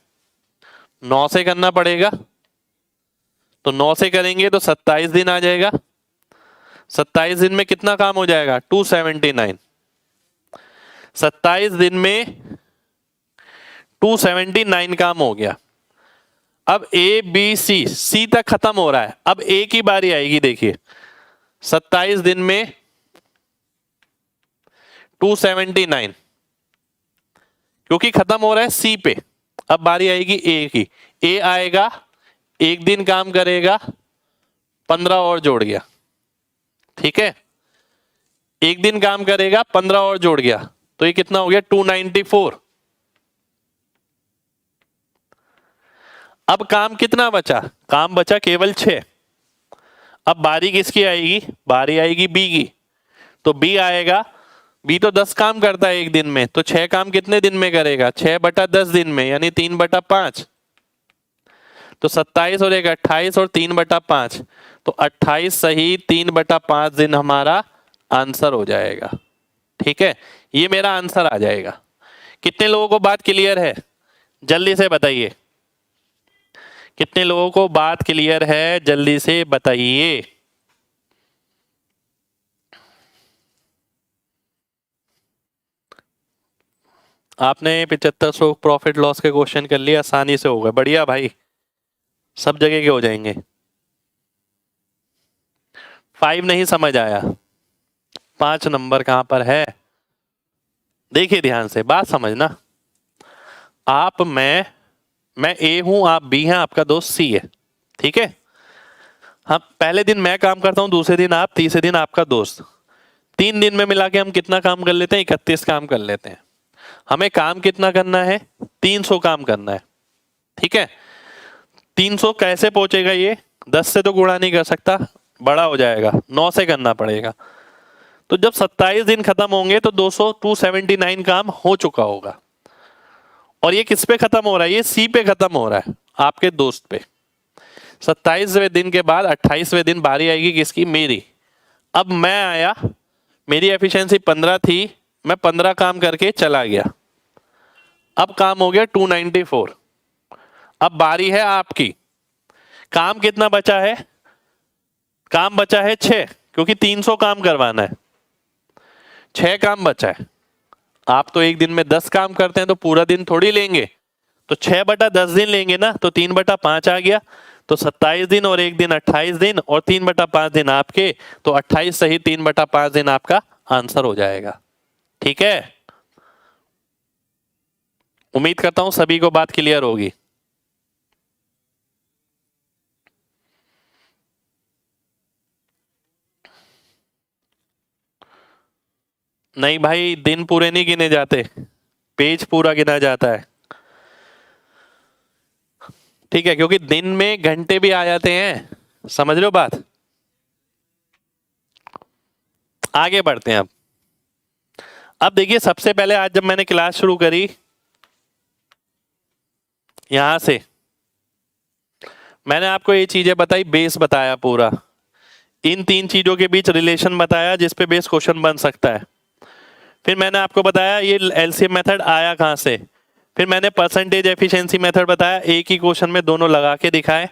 9 से करना पड़ेगा, तो 9 से करेंगे तो 27 दिन आ जाएगा। 27 दिन में कितना काम हो जाएगा? 279। 27 दिन में 279 काम हो गया। अब ए बी सी, सी तक खत्म हो रहा है, अब ए की बारी आएगी। देखिए 27 दिन में 279, क्योंकि खत्म हो रहा है सी पे, अब बारी आएगी ए की। ए आएगा, एक दिन काम करेगा, 15 और जोड़ गया। ठीक है, एक दिन काम करेगा, 15 और जोड़ गया, तो ये कितना हो गया? 294। अब काम कितना बचा? काम बचा केवल 6। अब बारी किसकी आएगी? बारी आएगी बी की। तो बी आएगा, बी तो 10 काम करता है एक दिन में, तो 6 काम कितने दिन में करेगा? 6/10 दिन में, यानी 3/5। तो 27 और 1 28 और 3/5, तो 28 सही 3/5 दिन हमारा आंसर हो जाएगा। ठीक है, ये मेरा आंसर आ जाएगा। कितने लोगों को बात क्लियर है? जल्दी से बताइए, कितने लोगों को बात क्लियर है? जल्दी से बताइए। आपने 7500 प्रॉफिट लॉस के क्वेश्चन कर लिए, आसानी से हो गए। बढ़िया भाई, सब जगह के हो जाएंगे। 5 नहीं समझ आया, 5 नंबर कहां पर है? देखिए ध्यान से, बात समझना। आप मैं ए हूं, आप बी हैं, आपका दोस्त सी है, ठीक है? हाँ, पहले दिन मैं काम करता हूं, दूसरे दिन आप, तीसरे दिन आपका दोस्त। 3 दिन में मिला के हम कितना काम कर लेते हैं? 31 काम कर लेते हैं। हमें काम कितना करना है? 300 काम करना है, ठीक है? 300 कैसे पहुंचेगा ये? 10 से तो गुणा नहीं कर सकता, बड़ा हो जाएगा, 9 से करना पड़ेगा। तो जब 27 दिन खत्म होंगे तो 279 काम हो चुका होगा। और ये किस पे खत्म हो रहा है? ये सी पे खत्म हो रहा है, आपके दोस्त पे। 27वें दिन के बाद 28वें दिन बारी आएगी किसकी? मेरी। अब मैं आया, मेरी एफिशिएंसी 15 थी, मैं 15 काम करके चला गया। अब काम हो गया 294। अब बारी है आपकी। काम कितना बचा है? काम बचा है 6, क्योंकि 300 काम करवाना है। 6 काम बचा है। आप तो एक दिन में 10 काम करते हैं, तो पूरा दिन थोड़ी लेंगे, तो 6/10 दिन लेंगे ना, तो 3/5 आ गया। तो 27 दिन और एक दिन 28 दिन, और 3/5 दिन आपके, तो 28 सही 3/5 दिन आपका आंसर हो जाएगा। ठीक है, उम्मीद करता हूं सभी को बात क्लियर होगी। नहीं भाई, दिन पूरे नहीं गिने जाते, पेज पूरा गिना जाता है, ठीक है? क्योंकि दिन में घंटे भी आ जाते हैं, समझ रहे हो बात? आगे बढ़ते हैं। अब देखिए, सबसे पहले आज जब मैंने क्लास शुरू करी, यहां से मैंने आपको ये चीजें बताई, बेस बताया पूरा, इन 3 चीजों के बीच रिलेशन बताया जिस पे बेस क्वेश्चन बन सकता है। फिर मैंने आपको बताया ये एलसीएम मेथड आया कहां से। फिर मैंने परसेंटेज एफिशिएंसी मेथड बताया, एक ही क्वेश्चन में दोनों लगा के दिखाए।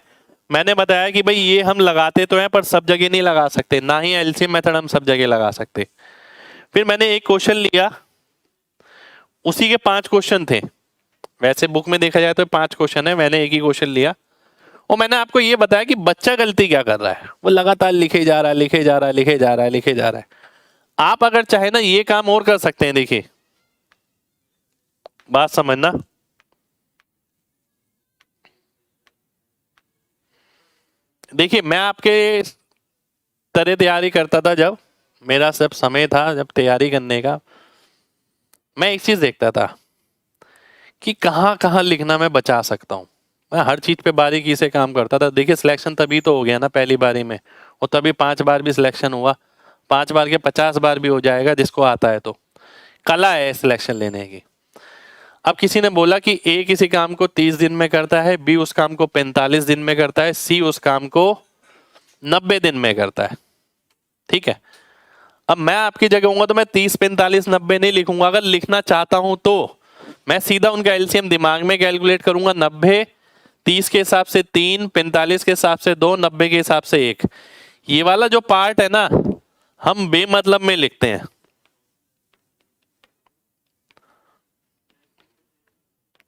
मैंने बताया कि भाई ये हम लगाते तो हैं, पर सब जगह नहीं लगा सकते, ना ही एलसीएम मेथड हम सब जगह लगा सकते। फिर मैंने एक क्वेश्चन लिया, उसी के 5 क्वेश्चन थे। वैसे बुक में देखा जाए तो 5 क्वेश्चन है, मैंने एक ही क्वेश्चन लिया, और मैंने आपको ये बताया कि बच्चा गलती क्या कर रहा है। वो लगातार लिखे जा रहा है, लिखे जा रहा है, लिखे जा रहा है, लिखे जा रहा है। आप अगर चाहे ना, ये काम और कर सकते हैं। देखिए, बात समझना। देखिए, मैं आपके तरह तैयारी करता था, जब मेरा सब समय था जब तैयारी करने का, मैं एक चीज देखता था कि कहां कहां लिखना मैं बचा सकता हूं। मैं हर चीज पे बारीकी से काम करता था। देखिए, सिलेक्शन तभी तो हो गया ना पहली बारी में, और तभी 5 बार भी सिलेक्शन हुआ। 5 बार के 50 बार भी हो जाएगा जिसको आता है। तो कला है सिलेक्शन लेने की। अब किसी ने बोला कि ए किसी काम को 30 दिन में करता है, बी उस काम को 45 दिन में करता है, सी उस काम को 90 दिन में करता है, ठीक है? अब मैं आपकी जगह हूंगा तो मैं 30, 45, 90 नहीं लिखूंगा। अगर लिखना चाहता हूं तो मैं सीधा उनका एलसीएम दिमाग में कैलकुलेट करूंगा। 90 30 के हिसाब से 3, 45 के हिसाब से 2, 90 के हिसाब से 1। ये वाला जो पार्ट है ना, हम बेमतलब में लिखते हैं,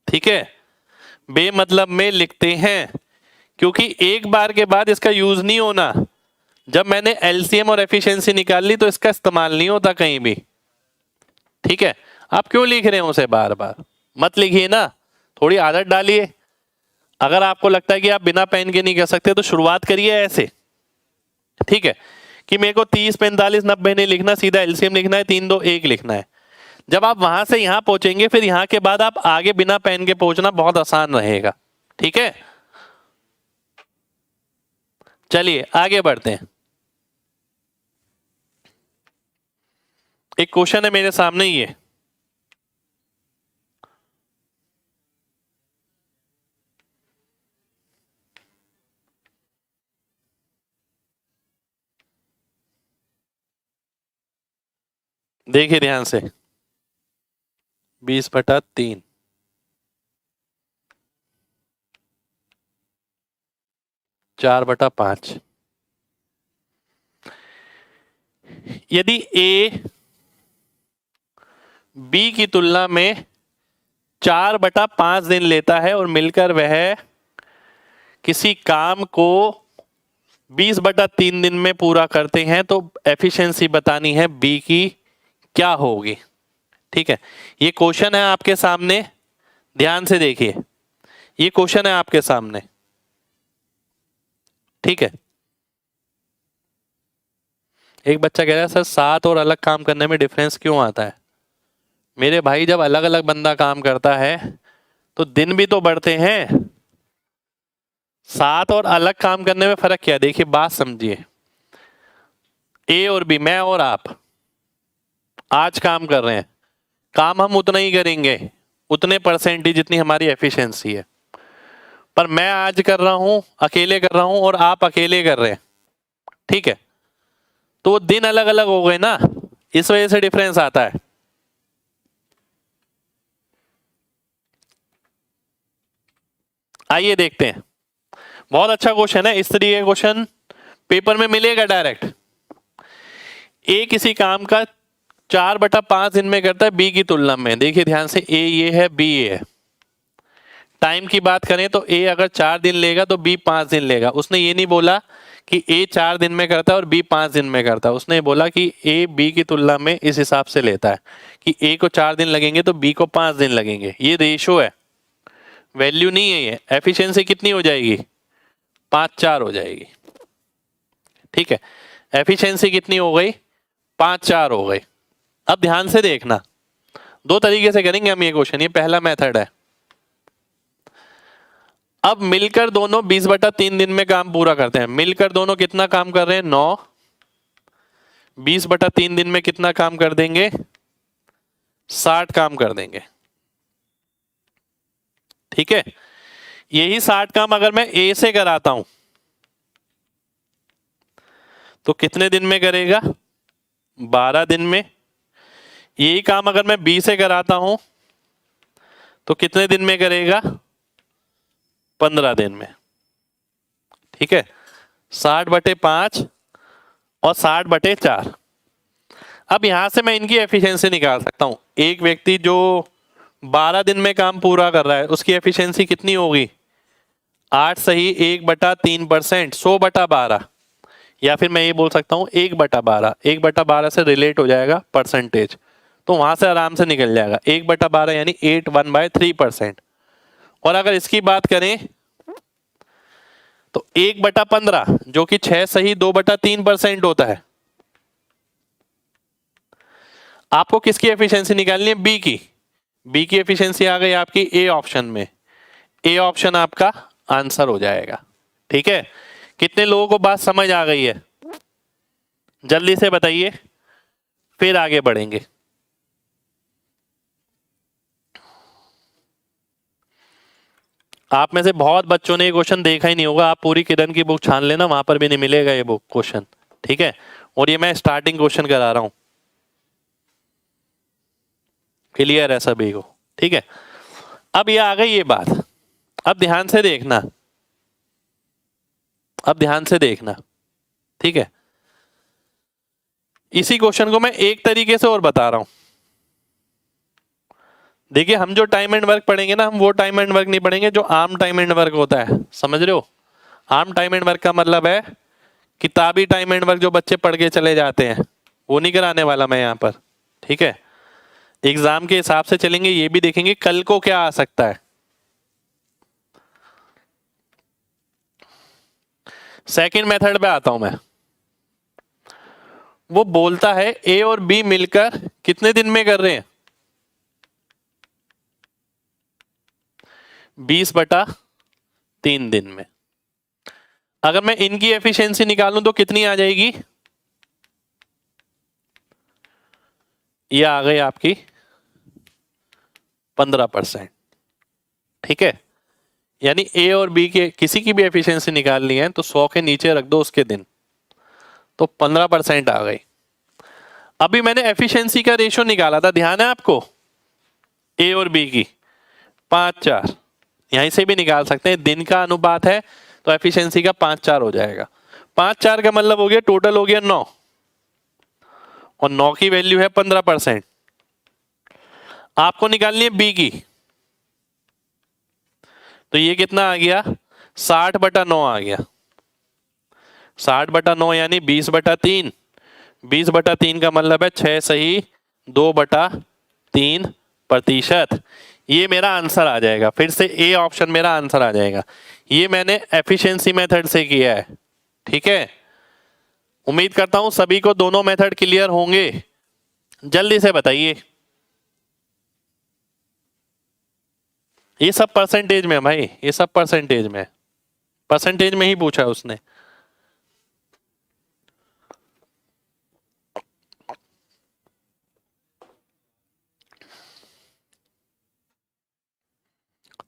ठीक है? बेमतलब में लिखते हैं, क्योंकि एक बार के बाद इसका यूज नहीं होना। जब मैंने एलसीएम और एफिशिएंसी निकाल ली तो इसका इस्तेमाल नहीं होता कहीं भी, ठीक है? आप क्यों लिख रहे हो उसे बार बार? मत लिखिए ना, थोड़ी आदत डालिए। अगर आपको लगता है कि आप बिना पेन के नहीं कर सकते, तो शुरुआत करिए ऐसे, ठीक है? कि मेरे को 30, 45, 90 नहीं लिखना, सीधा एलसीएम लिखना है, 3, 2, 1 लिखना है। जब आप वहां से यहां पहुंचेंगे, फिर यहां के बाद आप आगे बिना पेन के पहुंचना बहुत आसान रहेगा, ठीक है? चलिए आगे बढ़ते हैं। एक क्वेश्चन है मेरे सामने, ये देखिए ध्यान से। 20/3, 4/5। यदि ए बी की तुलना में 4/5 दिन लेता है और मिलकर वह किसी काम को 20/3 दिन में पूरा करते हैं, तो एफिशिएंसी बतानी है बी की क्या होगी। ठीक है, ये क्वेश्चन है आपके सामने, ध्यान से देखिए, ये क्वेश्चन है आपके सामने। ठीक है, एक बच्चा कह रहा है सर साथ और अलग काम करने में डिफरेंस क्यों आता है? मेरे भाई जब अलग अलग बंदा काम करता है तो दिन भी तो बढ़ते हैं। साथ और अलग काम करने में फर्क क्या है? देखिए बात समझिए, ए और बी, मैं और आप आज काम कर रहे हैं, काम हम उतना ही करेंगे, उतने परसेंटेज जितनी हमारी एफिशिएंसी है। पर मैं आज कर रहा हूं, अकेले कर रहा हूं, और आप अकेले कर रहे हैं। ठीक है, तो वो दिन अलग अलग हो गए ना, इस वजह से डिफरेंस आता है। आइए देखते हैं, बहुत अच्छा क्वेश्चन है, इस तरीके का क्वेश्चन पेपर में मिलेगा डायरेक्ट। ए किसी काम का 4/5 दिन में करता है बी की तुलना में। देखिए ध्यान से, ए ये है, बी ये है। टाइम की बात करें तो ए अगर 4 दिन लेगा तो बी 5 दिन लेगा। उसने ये नहीं बोला कि ए 4 दिन में करता है और बी 5 दिन में करता है, उसने बोला कि ए बी की तुलना में इस हिसाब से लेता है कि ए को 4 दिन लगेंगे तो बी को 5 दिन लगेंगे। ये रेशो है, वैल्यू नहीं है ये। एफिशिएंसी कितनी हो जाएगी? 5/4 हो जाएगी। ठीक है, एफिशिएंसी कितनी हो गई? 5/4 हो गई। अब ध्यान से देखना, दो तरीके से करेंगे हम ये क्वेश्चन, ये पहला मेथड है। अब मिलकर दोनों 20/3 दिन में काम पूरा करते हैं। मिलकर दोनों कितना काम कर रहे हैं? 9। 20/3 दिन में कितना काम कर देंगे? 60 काम कर देंगे। ठीक है, यही 60 काम अगर मैं ए से कराता हूं तो कितने दिन में करेगा? 12 दिन में। यही काम अगर मैं बी से कराता हूं तो कितने दिन में करेगा? 15 दिन में। ठीक है, 60/5 और 60/4। अब यहां से मैं इनकी एफिशिएंसी निकाल सकता हूं। एक व्यक्ति जो 12 दिन में काम पूरा कर रहा है, उसकी एफिशिएंसी कितनी होगी? 8 सही 1/3%, 100/12। या फिर मैं ये बोल सकता हूं 1/12। 1/12 से रिलेट हो जाएगा परसेंटेज, तो वहां से आराम से निकल जाएगा। 1/12 यानी 81/3%। और अगर इसकी बात करें तो 1/15 जो कि 6 सही 2/3% होता है। आपको किसकी एफिशिएंसी निकालनी है? बी की। बी की एफिशिएंसी आ गई आपकी ए ऑप्शन में। ए ऑप्शन आपका आंसर हो जाएगा। ठीक है, कितने लोगों को बात समझ आ गई है? जल्दी से बताइए, फिर आगे बढ़ेंगे। आप में से बहुत बच्चों ने ये क्वेश्चन देखा ही नहीं होगा। आप पूरी किरण की बुक छान लेना, वहां पर भी नहीं मिलेगा ये बुक क्वेश्चन। ठीक है, और ये मैं स्टार्टिंग क्वेश्चन करा रहा हूं, क्लियर है सभी को? ठीक है, अब ये आ गई ये बात। अब ध्यान से देखना, अब ध्यान से देखना। ठीक है, इसी क्वेश्चन को मैं एक तरीके से और बता रहा हूं। देखिए, हम जो टाइम एंड वर्क पढ़ेंगे ना, हम वो टाइम एंड वर्क नहीं पढ़ेंगे जो आम टाइम एंड वर्क होता है। समझ रहे हो? आम टाइम एंड वर्क का मतलब है किताबी टाइम एंड वर्क जो बच्चे पढ़ के चले जाते हैं, वो नहीं कराने वाला मैं यहां पर। ठीक है, एग्जाम के हिसाब से चलेंगे, ये भी देखेंगे कल को क्या आ सकता है। सेकंड मेथड पे आता हूं मैं। वो बोलता है ए और बी मिलकर कितने दिन में कर रहे हैं? 20/3 दिन में। अगर मैं इनकी एफिशिएंसी निकालूं तो कितनी आ जाएगी? ये आ गई आपकी 15%। ठीक है, यानी ए और बी के किसी की भी एफिशिएंसी निकालनी है तो 100 के नीचे रख दो उसके दिन, तो 15% आ गई। अभी मैंने एफिशिएंसी का रेशो निकाला था, ध्यान है आपको? ए और बी की 5:4, यहीं से भी निकाल सकते हैं, दिन का अनुपात है तो एफिशिएंसी का 5:4 हो जाएगा। 5:4 का मतलब हो गया टोटल हो गया 9, और 9 की वैल्यू है 15%। आपको निकालनी है बी की, तो ये कितना आ गया 60/9 आ गया। 60/9 यानी 20/3। 20/3 का मतलब है 6 सही 2/3%। ये मेरा आंसर आ जाएगा। फिर से ए ऑप्शन मेरा आंसर आ जाएगा। ये मैंने एफिशिएंसी मेथड से किया है, ठीक है। उम्मीद करता हूं सभी को दोनों मेथड क्लियर होंगे। जल्दी से बताइए। ये सब परसेंटेज में भाई, ये सब परसेंटेज में, परसेंटेज में ही पूछा उसने।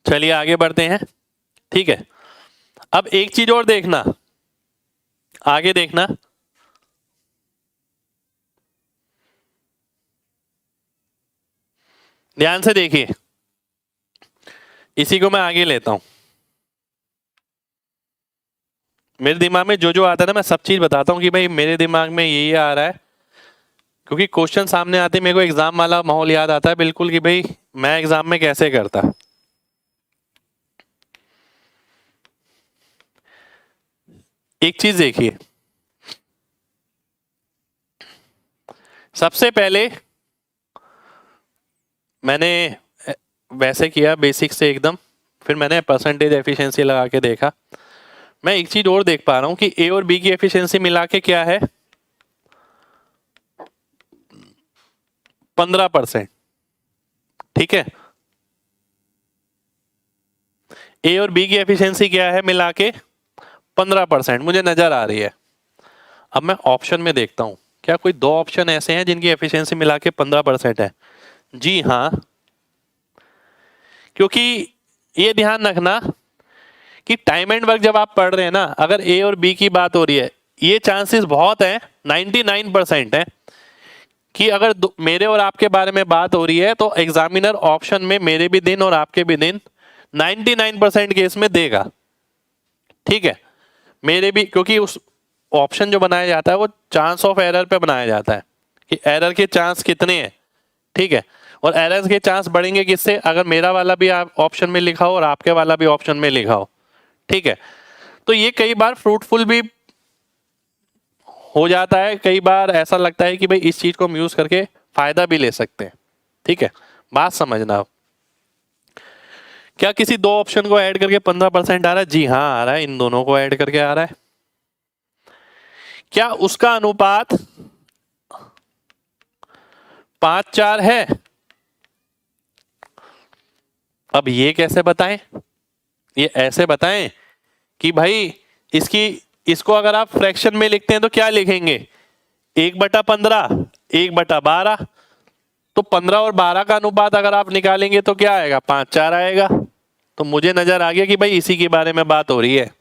चलिए आगे बढ़ते हैं, ठीक है। अब एक चीज और देखना, आगे देखना। ध्यान से देखिए, इसी को मैं आगे लेता हूं। मेरे दिमाग में जो जो आता है ना, मैं सब चीज बताता हूं कि भाई मेरे दिमाग में यही आ रहा है, क्योंकि क्वेश्चन सामने आते मेरे को एग्जाम वाला माहौल याद आता है बिल्कुल कि भाई मैं एग्जाम में कैसे करता। एक चीज देखिए, सबसे पहले मैंने वैसे किया बेसिक से एकदम, फिर मैंने परसेंटेज एफिशिएंसी लगा के देखा। मैं एक चीज और देख पा रहा हूं कि ए और बी की एफिशिएंसी मिला के क्या है 15%, ठीक है। ए और बी की एफिशिएंसी क्या है मिला के 15% मुझे नजर आ रही है। अब मैं ऑप्शन में देखता हूं, क्या कोई दो ऑप्शन ऐसे हैं जिनकी एफिशिएंसी मिला के 15% है? जी हाँ, क्योंकि ये ध्यान रखना कि टाइम एंड वर्क जब आप पढ़ रहे हैं ना, अगर ए और बी की बात हो रही है, ये चांसेस बहुत है, 99% है कि अगर मेरे और आपके बारे में बात हो रही है तो एग्जामिनर ऑप्शन में मेरे भी दिन और आपके भी दिन 99% केस में देगा, ठीक है। मेरे भी, क्योंकि उस ऑप्शन जो बनाया जाता है वो चांस ऑफ एरर पे बनाया जाता है कि एरर के चांस कितने हैं, ठीक है। और एरर के चांस बढ़ेंगे किससे? अगर मेरा वाला भी आप ऑप्शन में लिखा हो और आपके वाला भी ऑप्शन में लिखा हो, ठीक है। तो ये कई बार फ्रूटफुल भी हो जाता है, कई बार ऐसा लगता है कि भाई इस चीज को हम यूज करके फायदा भी ले सकते हैं, ठीक है। बात समझना। क्या किसी दो ऑप्शन को ऐड करके 15% आ रहा है? जी हाँ आ रहा है, इन दोनों को ऐड करके आ रहा है। क्या उसका अनुपात 5:4 है? अब ये कैसे बताएं? ये ऐसे बताएं कि भाई इसकी, इसको अगर आप फ्रैक्शन में लिखते हैं तो क्या लिखेंगे? 1/15, 1/12। तो 15 और 12 का अनुपात अगर आप निकालेंगे तो क्या आएगा? 5:4 आएगा। तो मुझे नजर आ गया कि भाई इसी के बारे में बात हो रही है।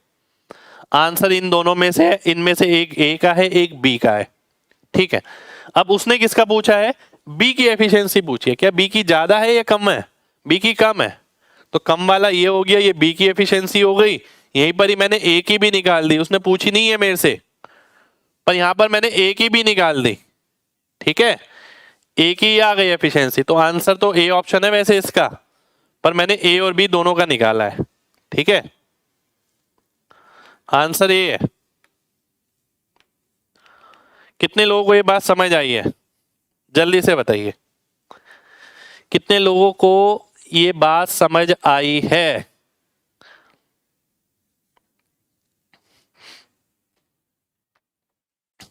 आंसर इन दोनों में से, इनमें से एक ए का है, एक बी का है, ठीक है। अब उसने किसका पूछा है? बी की एफिशिएंसी पूछी है। क्या बी की ज्यादा है या कम है? बी की कम है, तो कम वाला ये हो गया, ये बी की एफिशिएंसी हो गई। यहीं पर ही मैंने ए की भी निकाल दी, उसने पूछी नहीं है मेरे से, पर यहां पर मैंने ए की भी निकाल दी, ठीक है। ए की आ गई एफिशिएंसी, तो आंसर तो ए ऑप्शन है वैसे इसका, पर मैंने ए और बी दोनों का निकाला है, ठीक है। आंसर ए है। कितने लोगों को ये बात समझ आई है? जल्दी से बताइए, कितने लोगों को ये बात समझ आई है?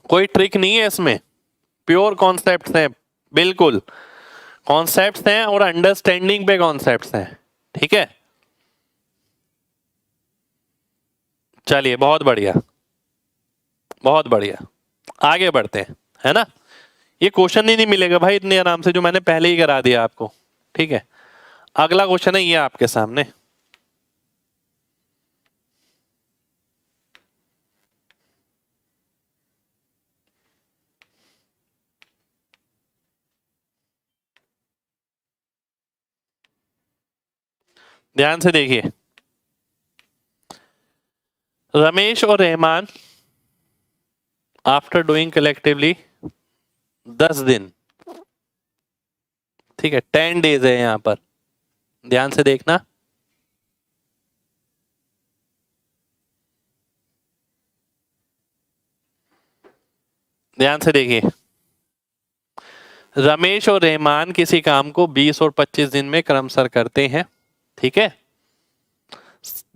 कोई ट्रिक नहीं है इसमें, प्योर कॉन्सेप्ट्स हैं, बिल्कुल कॉन्सेप्ट्स हैं और अंडरस्टैंडिंग पे कॉन्सेप्ट्स हैं, ठीक है। चलिए बहुत बढ़िया, बहुत बढ़िया, आगे बढ़ते हैं, है ना। ये क्वेश्चन ही नहीं मिलेगा भाई इतने आराम से जो मैंने पहले ही करा दिया आपको, ठीक है। अगला क्वेश्चन है ये आपके सामने। ध्यान से देखिए, रमेश और रहमान आफ्टर डूइंग कलेक्टिवली 10 दिन, ठीक है, 10 डेज है यहां पर, ध्यान से देखना। ध्यान से देखिए, रमेश और रहमान किसी काम को 20 और 25 दिन में क्रमशः करते हैं, ठीक है।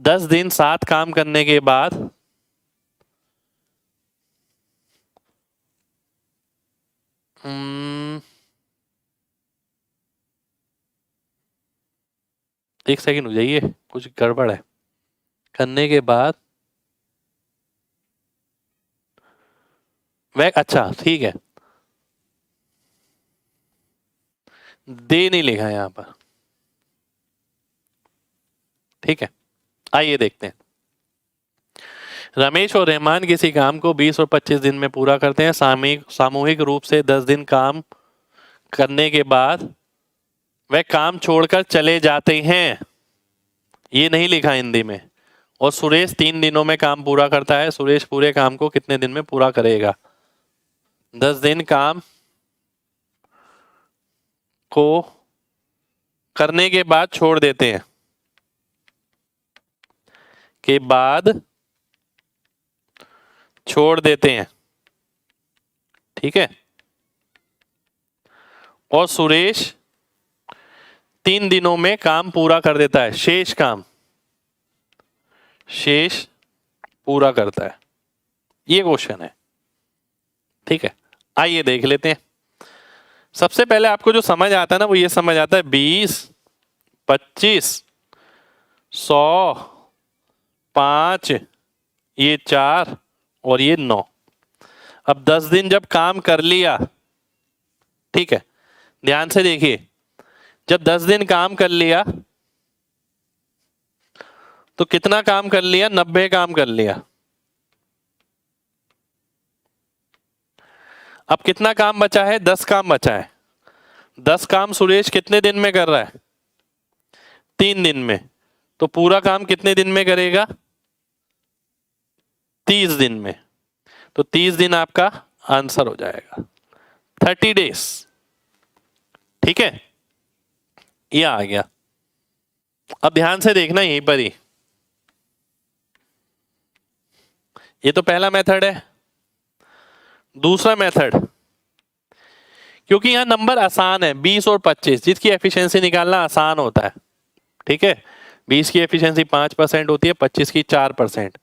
10 दिन साथ काम करने के बाद एक सेकंड हो जाइए, कुछ गड़बड़ है, करने के बाद वह, अच्छा ठीक है, दे नहीं लिखा यहां पर, ठीक है। आइए देखते हैं, रमेश और रहमान किसी काम को 20 और 25 दिन में पूरा करते हैं, सामूहिक रूप से 10 दिन काम करने के बाद वह काम छोड़कर चले जाते हैं, ये नहीं लिखा हिंदी में। और सुरेश 3 दिनों में काम पूरा करता है। सुरेश पूरे काम को कितने दिन में पूरा करेगा? 10 दिन काम को करने के बाद छोड़ देते हैं, के बाद छोड़ देते हैं, ठीक है। और सुरेश 3 दिनों में काम पूरा कर देता है, शेष पूरा करता है, ये क्वेश्चन है, ठीक है। आइए देख लेते हैं। सबसे पहले आपको जो समझ आता है ना, वो ये समझ आता है 20, 25, 100, 5, ये 4 और ये 9। अब 10 दिन जब काम कर लिया, ठीक है, ध्यान से देखिए, जब 10 दिन काम कर लिया तो कितना काम कर लिया? 90 काम कर लिया। अब कितना काम बचा है? 10 काम बचा है। 10 काम सुरेश कितने दिन में कर रहा है? 3 दिन में। तो पूरा काम कितने दिन में करेगा? 30 दिन में। तो 30 दिन आपका आंसर हो जाएगा, 30 डेज, ठीक है। ये आ गया। अब ध्यान से देखना यहीं पर ही, ये तो पहला मेथड है। दूसरा मेथड, क्योंकि यहां नंबर आसान है, 20 और 25, जिसकी एफिशिएंसी निकालना आसान होता है, ठीक है। 20 की एफिशिएंसी 5% होती है, 25 की 4%।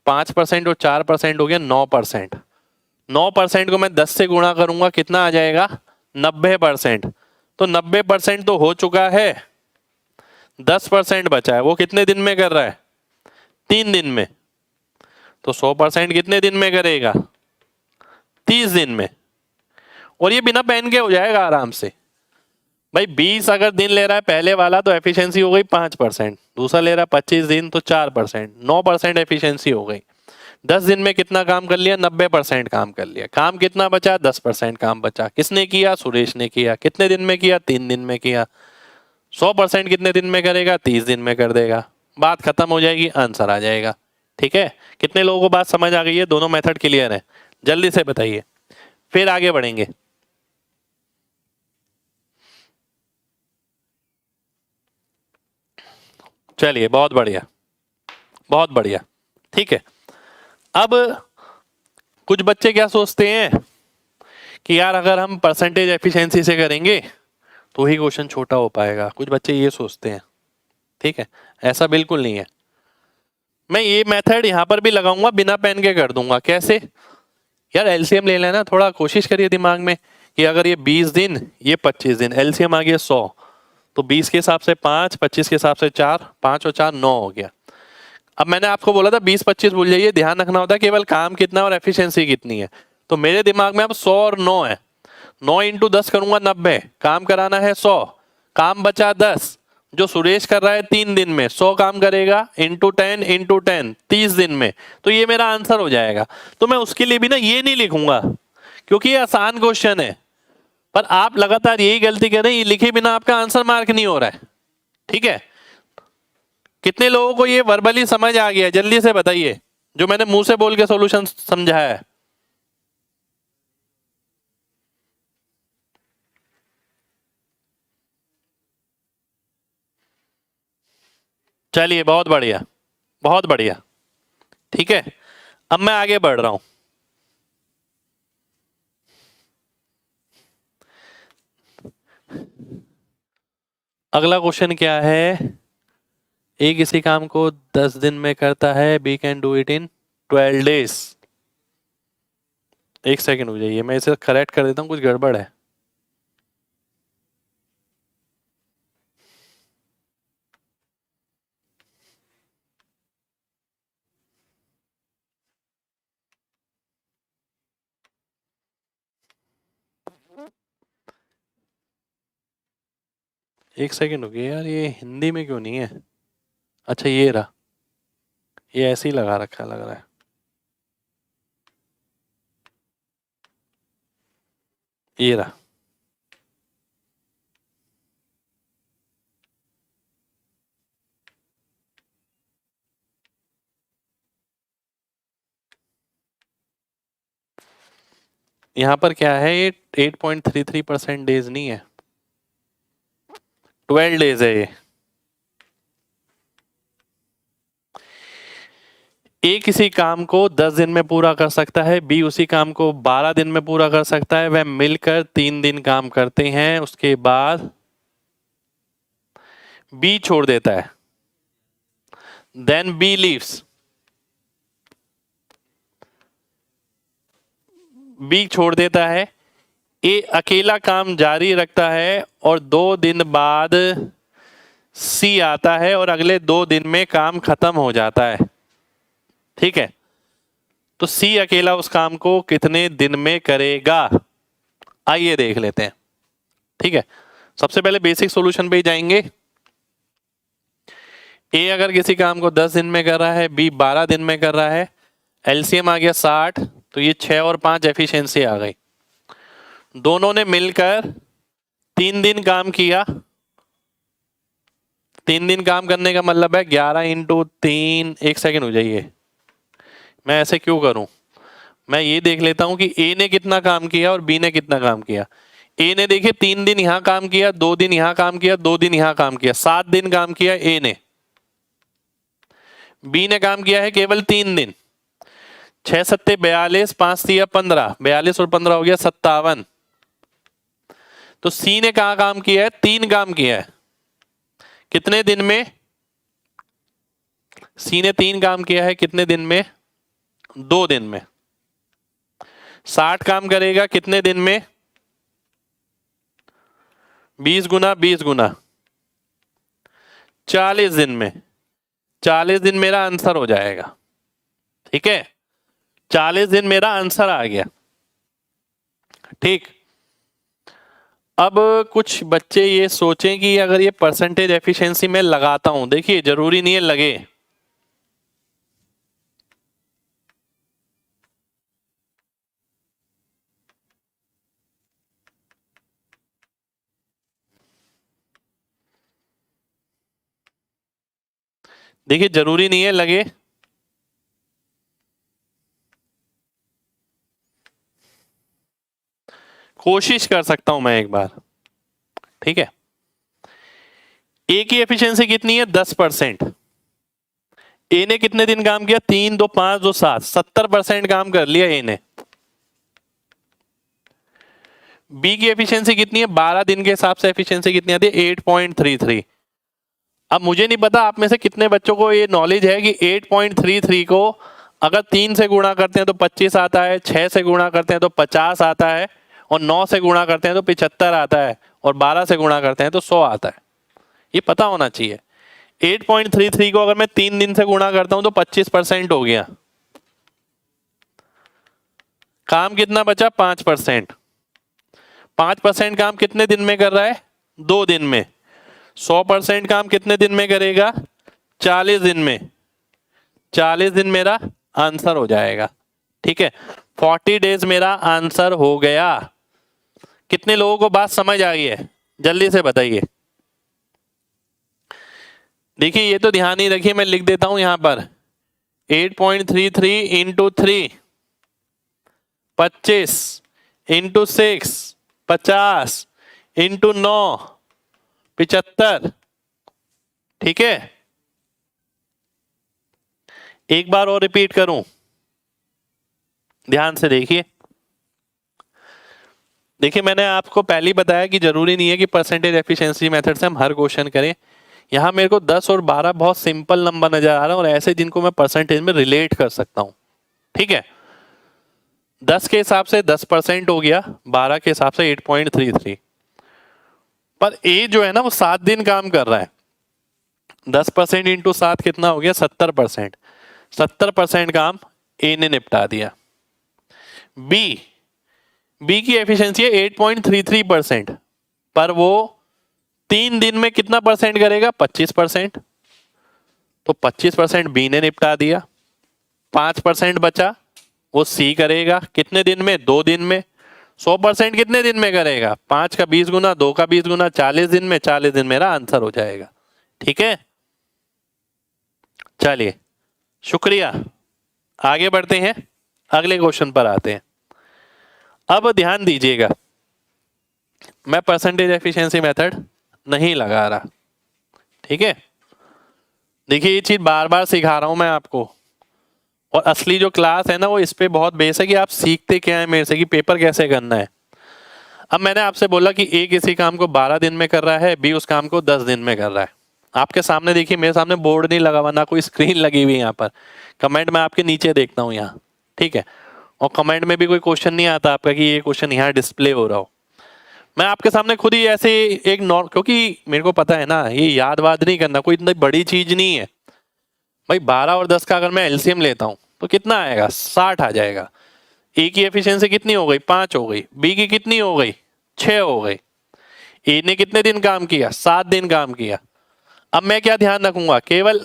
5% और 4% हो गया 9%। 9% को मैं 10 से गुणा करूंगा, कितना आ जाएगा? 90%। तो 90% तो हो चुका है, 10% बचा है, वो कितने दिन में कर रहा है? 3 दिन में। तो 100% कितने दिन में करेगा? 30 दिन में। और ये बिना पेन के हो जाएगा आराम से। भाई 20 अगर दिन ले रहा है पहले वाला, तो एफिशिएंसी हो गई 5%। दूसरा ले रहा है 25 दिन, तो 4%, 9% एफिशिएंसी हो गई। 10 दिन में कितना काम कर लिया? 90% काम कर लिया। काम कितना बचा? 10% काम बचा। किसने किया? सुरेश ने किया। कितने दिन में किया? 3 दिन में किया। 100% कितने दिन में करेगा? 30 दिन में कर देगा। बात खत्म हो जाएगी, आंसर आ जाएगा, ठीक है। कितने लोगों को बात समझ आ गई है? दोनों मेथड क्लियर है? जल्दी से बताइए, फिर आगे बढ़ेंगे। चलिए, बहुत बढ़िया, बहुत बढ़िया, ठीक है। अब कुछ बच्चे क्या सोचते हैं कि यार अगर हम परसेंटेज एफिशिएंसी से करेंगे तो ही क्वेश्चन छोटा हो पाएगा। कुछ बच्चे ये सोचते हैं, ठीक है। ऐसा बिल्कुल नहीं है। मैं ये मेथड यहां पर भी लगाऊंगा, बिना पेन के कर दूंगा। कैसे? यार एलसीएम ले लेना, थोड़ा कोशिश करिए दिमाग में कि अगर ये 20 दिन, ये 25 दिन, एलसीएम आ गया 100, तो 20 के हिसाब से 5, 25 के हिसाब से 4, 5 और 4 9 हो गया। अब मैंने आपको बोला था 20-25 भूल जाइए, ध्यान रखना होता है केवल काम कितना और एफिशिएंसी कितनी है। तो मेरे दिमाग में अब 100 और 9 है। 9 इंटू 10 करूंगा 90, काम कराना है 100, काम बचा 10, जो सुरेश कर रहा है 3 दिन में। 100 काम करेगा इंटू 10 30 दिन में। तो ये मेरा आंसर हो जाएगा। तो मैं उसके लिए भी ना ये नहीं लिखूंगा, क्योंकि ये आसान क्वेश्चन है। पर आप लगातार यही गलती करें, ये लिखे बिना आपका आंसर मार्क नहीं हो रहा है, ठीक है। कितने लोगों को ये वर्बली समझ आ गया, जल्दी से बताइए, जो मैंने मुंह से बोल के सॉल्यूशन समझाया है। चलिए बहुत बढ़िया, बहुत बढ़िया। ठीक है, अब मैं आगे बढ़ रहा हूं। अगला क्वेश्चन क्या है? ए किसी काम को 10 दिन में करता है, B can do it in 12 days. एक सेकंड हो जाइए, मैं इसे करेक्ट कर देता हूँ, कुछ गड़बड़ है। एक सेकंड हो गया यार, ये हिंदी में क्यों नहीं है? अच्छा ये रहा, ये ऐसे ही लगा रखा लग रहा है। ये रहा। यहाँ पर क्या है, ये 8.33% डेज नहीं है, 12 डेज है ये। ए किसी काम को 10 दिन में पूरा कर सकता है, बी उसी काम को 12 दिन में पूरा कर सकता है, वह मिलकर 3 दिन काम करते हैं, उसके बाद बी छोड़ देता है। Then B leaves. बी छोड़ देता है, ए अकेला काम जारी रखता है और 2 दिन बाद सी आता है और अगले 2 दिन में काम खत्म हो जाता है। ठीक है, तो सी अकेला उस काम को कितने दिन में करेगा? आइए देख लेते हैं। ठीक है, सबसे पहले बेसिक सॉल्यूशन पे ही जाएंगे। ए अगर किसी काम को 10 दिन में कर रहा है, बी 12 दिन में कर रहा है, एलसीएम आ गया 60, तो ये 6 और 5 एफिशिएंसी आ गई। दोनों ने मिलकर 3 दिन काम किया। 3 दिन काम करने का मतलब है 11 इंटू 3। एक सेकेंड हो जाइए, मैं ऐसे क्यों करूं, मैं ये देख लेता हूं कि ए ने कितना काम किया और बी ने कितना काम किया। ए ने देखिए 3 दिन यहां काम किया, 2 दिन यहां काम किया, 2 दिन यहां काम किया, 7 दिन काम किया ए ने। बी ने काम किया है केवल 3 दिन। 6 सत्ते 42, 5 तिया 15, 42 और 15 हो गया 57। तो सी ने कहा काम किया है? 3 काम किया है। कितने दिन में? सी ने 3 काम किया है कितने दिन में? 2 दिन में। 60 काम करेगा कितने दिन में? 20 गुना 20 गुना 40 दिन में। 40 दिन मेरा आंसर हो जाएगा। ठीक है, 40 दिन मेरा आंसर आ गया। ठीक, अब कुछ बच्चे ये सोचें कि अगर ये परसेंटेज एफिशिएंसी में लगाता हूं, देखिए जरूरी नहीं है लगे। देखिए जरूरी नहीं है लगे। कोशिश कर सकता हूं मैं एक बार। ठीक है, ए की एफिशिएंसी कितनी है? 10%। ए ने कितने दिन काम किया? 3 2 5 2 7, 70% काम कर लिया ए ने। बी की एफिशिएंसी कितनी है? 12 दिन के हिसाब से एफिशिएंसी कितनी आती है? 8.33। अब मुझे नहीं पता आप में से कितने बच्चों को ये नॉलेज है कि 8.33 को अगर 3 से गुणा करते हैं तो 25 आता है, 6 से गुणा करते हैं तो 50 आता है, और 9 से गुणा करते हैं तो 75 आता है, और 12 से गुणा करते हैं तो 100 आता है। ये पता होना चाहिए। 8.33 को अगर मैं 3 दिन से गुणा करता हूं तो 25% हो गया। काम कितना बचा? 5%। 5% काम कितने दिन में कर रहा है? 2 दिन में। 100% काम कितने दिन में करेगा? 40 दिन में। 40 दिन मेरा आंसर हो जाएगा। ठीक है, 40 डेज मेरा आंसर हो गया। कितने लोगों को बात समझ आ गई है? जल्दी से बताइए। देखिए ये तो ध्यान ही रखिए, मैं लिख देता हूं यहां पर 8.33 इंटू 3 25 इंटू 6 50 इंटू 9 75। ठीक है, एक बार और रिपीट करूं, ध्यान से देखिए। देखिए मैंने आपको पहले ही बताया कि जरूरी नहीं है कि परसेंटेज एफिशिएंसी मेथड से हम हर क्वेश्चन करें। यहां मेरे को 10 और 12 बहुत सिंपल नंबर नजर आ रहा है और ऐसे जिनको मैं परसेंटेज में रिलेट कर सकता हूं। ठीक है, 10 के हिसाब से 10% हो गया, 12 के हिसाब से 8.33। पर ए जो है ना वो 7 दिन काम कर रहा है। 10% इंटू 7 कितना हो गया? 70%। 70% काम ए ने निपटा दिया। बी की एफिशिएंसी है 8.33%, पर वो 3 दिन में कितना परसेंट करेगा? 25%। तो 25% बी ने निपटा दिया। 5% बचा, वो सी करेगा कितने दिन में? 2 दिन में। 100% कितने दिन में करेगा? 5 का 20 गुना, 2 का 20 गुना, 40 दिन में। 40 दिन मेरा आंसर हो जाएगा। ठीक है, चलिए शुक्रिया, आगे बढ़ते हैं, अगले क्वेश्चन पर आते हैं। अब ध्यान दीजिएगा, मैं परसेंटेज एफिशिएंसी मेथड नहीं लगा रहा। ठीक है, देखिए ये चीज बार बार सिखा रहा हूं मैं आपको, और असली जो क्लास है ना वो इस पे बहुत बेस है कि आप सीखते क्या है मेरे से, कि पेपर कैसे करना है। अब मैंने आपसे बोला कि ए किसी काम को 12 दिन में कर रहा है, बी उस काम को 10 दिन में कर रहा है। आपके सामने देखिए, मेरे सामने बोर्ड नहीं लगा हुआ, ना कोई स्क्रीन लगी हुई यहाँ पर। कमेंट में आपके नीचे देखता हूँ यहाँ। ठीक है, और कमेंट में भी कोई क्वेश्चन नहीं आता आपका कि ये क्वेश्चन यहाँ डिस्प्ले हो रहा हो। मैं आपके सामने खुद ही ऐसे एक क्योंकि मेरे को पता है ना, ये याद वाद नहीं करना, कोई इतनी बड़ी चीज नहीं है भाई। 12 और 10 का अगर मैं एलसीएम लेता हूं तो कितना आएगा? 60 आ जाएगा। ए की एफिशिएंसी कितनी हो गई? 5 हो गई। बी की कितनी हो गई? 6 हो गई। ए ने कितने दिन काम किया? 7 दिन काम किया। अब मैं क्या ध्यान रखूंगा? केवल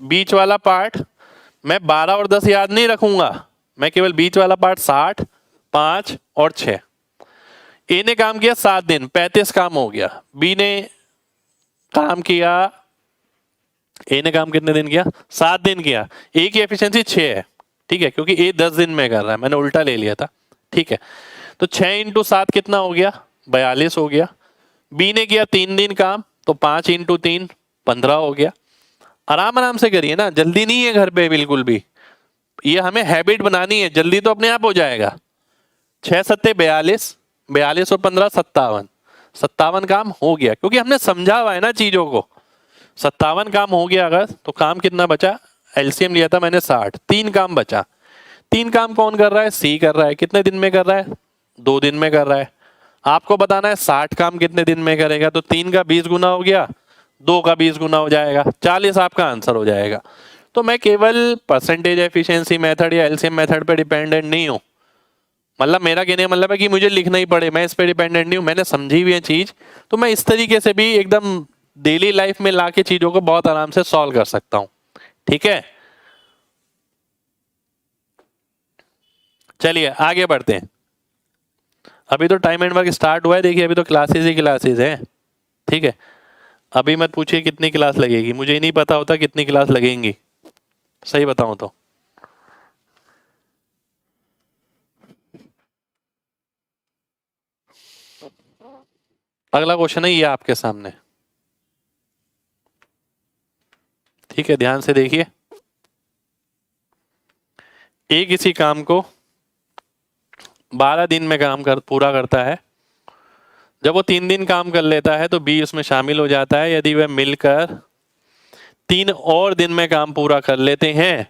बीच वाला पार्ट। मैं 12 और 10 याद नहीं रखूंगा, मैं केवल बीच वाला पार्ट 60, 5 और 6। ए ने काम किया 7 दिन, 35 काम हो गया। बी ने काम किया, ए ने काम कितने दिन किया? 7 दिन किया। ए की एफिशिएंसी 6 है। ठीक है, क्योंकि ए 10 दिन में कर रहा है, मैंने उल्टा ले लिया था। ठीक है, तो 6 इंटू 7 कितना हो गया? 42 हो गया। बी ने किया 3 दिन काम, तो 5 इंटू 3 15 हो गया। आराम आराम से करिए ना, जल्दी नहीं है घर पे बिल्कुल भी। ये हमें हैबिट बनानी है, जल्दी तो अपने आप हो जाएगा। 6 सत्ते 42, 42 और 15 57। 57 काम हो गया, क्योंकि हमने समझा हुआ है ना चीजों को। 57 काम हो गया अगर, तो काम कितना बचा? एलसीएम लिया था मैंने 60, 3 काम बचा। 3 काम कौन कर रहा है? सी कर रहा है। कितने दिन में कर रहा है? 2 दिन में कर रहा है। आपको बताना है 60 काम कितने दिन में करेगा, तो 3 का 20 गुना हो गया, 2 का 20 गुना हो जाएगा, 40 आपका आंसर हो जाएगा। तो मैं केवल परसेंटेज एफिशिएंसी मेथड या एलसीएम मेथड पे डिपेंडेंट नहीं हूं। मतलब मेरा कहने का मतलब है कि मुझे लिखना ही पड़े, मैं इस पे डिपेंडेंट नहीं हूं। मैंने समझी हुई है चीज, तो मैं इस तरीके से भी एकदम डेली लाइफ में लाके चीजों को बहुत आराम से सॉल्व कर सकता हूं। ठीक है, चलिए आगे बढ़ते हैं। अभी तो टाइम एंड वर्क स्टार्ट हुआ है, देखिए अभी तो क्लासेस ही क्लासेस हैं। ठीक है, अभी मत पूछिए कितनी क्लास लगेगी, मुझे ही नहीं पता होता कितनी क्लास लगेंगी, सही बताऊं तो। अगला क्वेश्चन है ये आपके सामने। ठीक है, ध्यान से देखिए। ए किसी काम को 12 दिन में काम पूरा करता है। जब वो 3 दिन काम कर लेता है तो बी उसमें शामिल हो जाता है। यदि वह मिलकर 3 और दिन में काम पूरा कर लेते हैं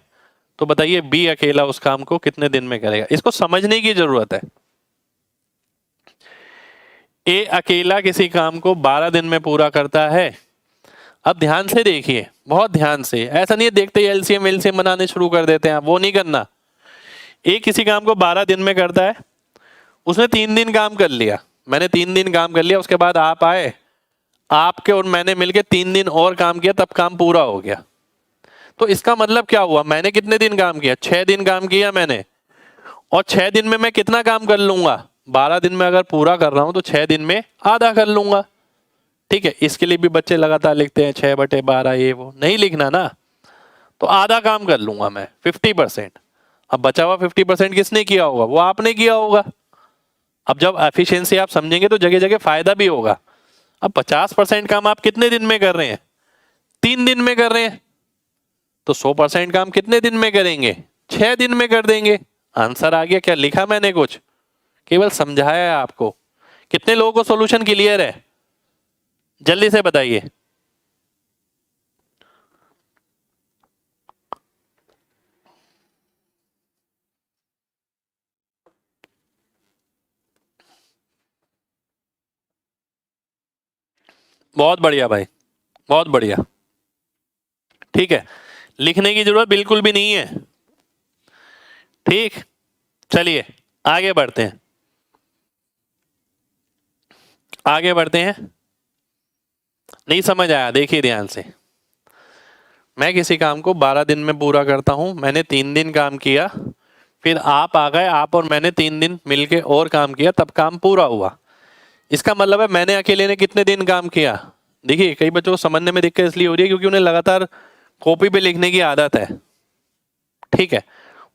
तो बताइए बी अकेला उस काम को कितने दिन में करेगा? इसको समझने की जरूरत है। ए अकेला किसी काम को 12 दिन में पूरा करता है। अब ध्यान से देखिए, बहुत ध्यान से, ऐसा नहीं है देखते ही एलसीएम एलसीएम बनाने शुरू कर देते हैं, वो नहीं करना। ए किसी काम को 12 दिन में करता है, उसने 3 दिन काम कर लिया, मैंने 3 दिन काम कर लिया, उसके बाद आप आए, आपके और मैंने मिलके 3 दिन और काम किया, तब काम पूरा हो गया। तो इसका मतलब क्या हुआ? मैंने कितने दिन काम किया? 6 दिन काम किया मैंने, और 6 दिन में मैं कितना काम कर लूंगा? 12 दिन में अगर पूरा कर रहा हूं तो 6 दिन में आधा कर लूंगा। ठीक है, इसके लिए भी बच्चे लगातार लिखते हैं 6/12 ये वो, नहीं लिखना ना, तो आधा काम कर लूंगा मैं 50%। अब बचा हुआ 50% किसने किया होगा? वो आपने किया होगा। अब जब एफिशिएंसी आप समझेंगे तो जगह जगह फायदा भी होगा। अब 50% काम आप कितने दिन में कर रहे हैं? 3 दिन में कर रहे हैं, तो 100% काम कितने दिन में करेंगे? 6 दिन में कर देंगे। आंसर आ गया। क्या लिखा मैंने कुछ? केवल समझाया है आपको। कितने लोगों को सॉल्यूशन क्लियर है? जल्दी से बताइए। बहुत बढ़िया भाई, बहुत बढ़िया। ठीक है, लिखने की जरूरत बिल्कुल भी नहीं है। ठीक, चलिए आगे बढ़ते हैं, आगे बढ़ते हैं। नहीं समझ आया? देखिए ध्यान से, मैं किसी काम को 12 दिन में पूरा करता हूं, मैंने 3 दिन काम किया, फिर आप आ गए, आप और मैंने 3 दिन मिलके और काम किया, तब काम पूरा हुआ। इसका मतलब है मैंने अकेले ने कितने दिन काम किया? देखिए कई बच्चों को समझने में दिक्कत इसलिए हो रही है क्योंकि उन्हें लगातार कॉपी पे लिखने की आदत है। ठीक है,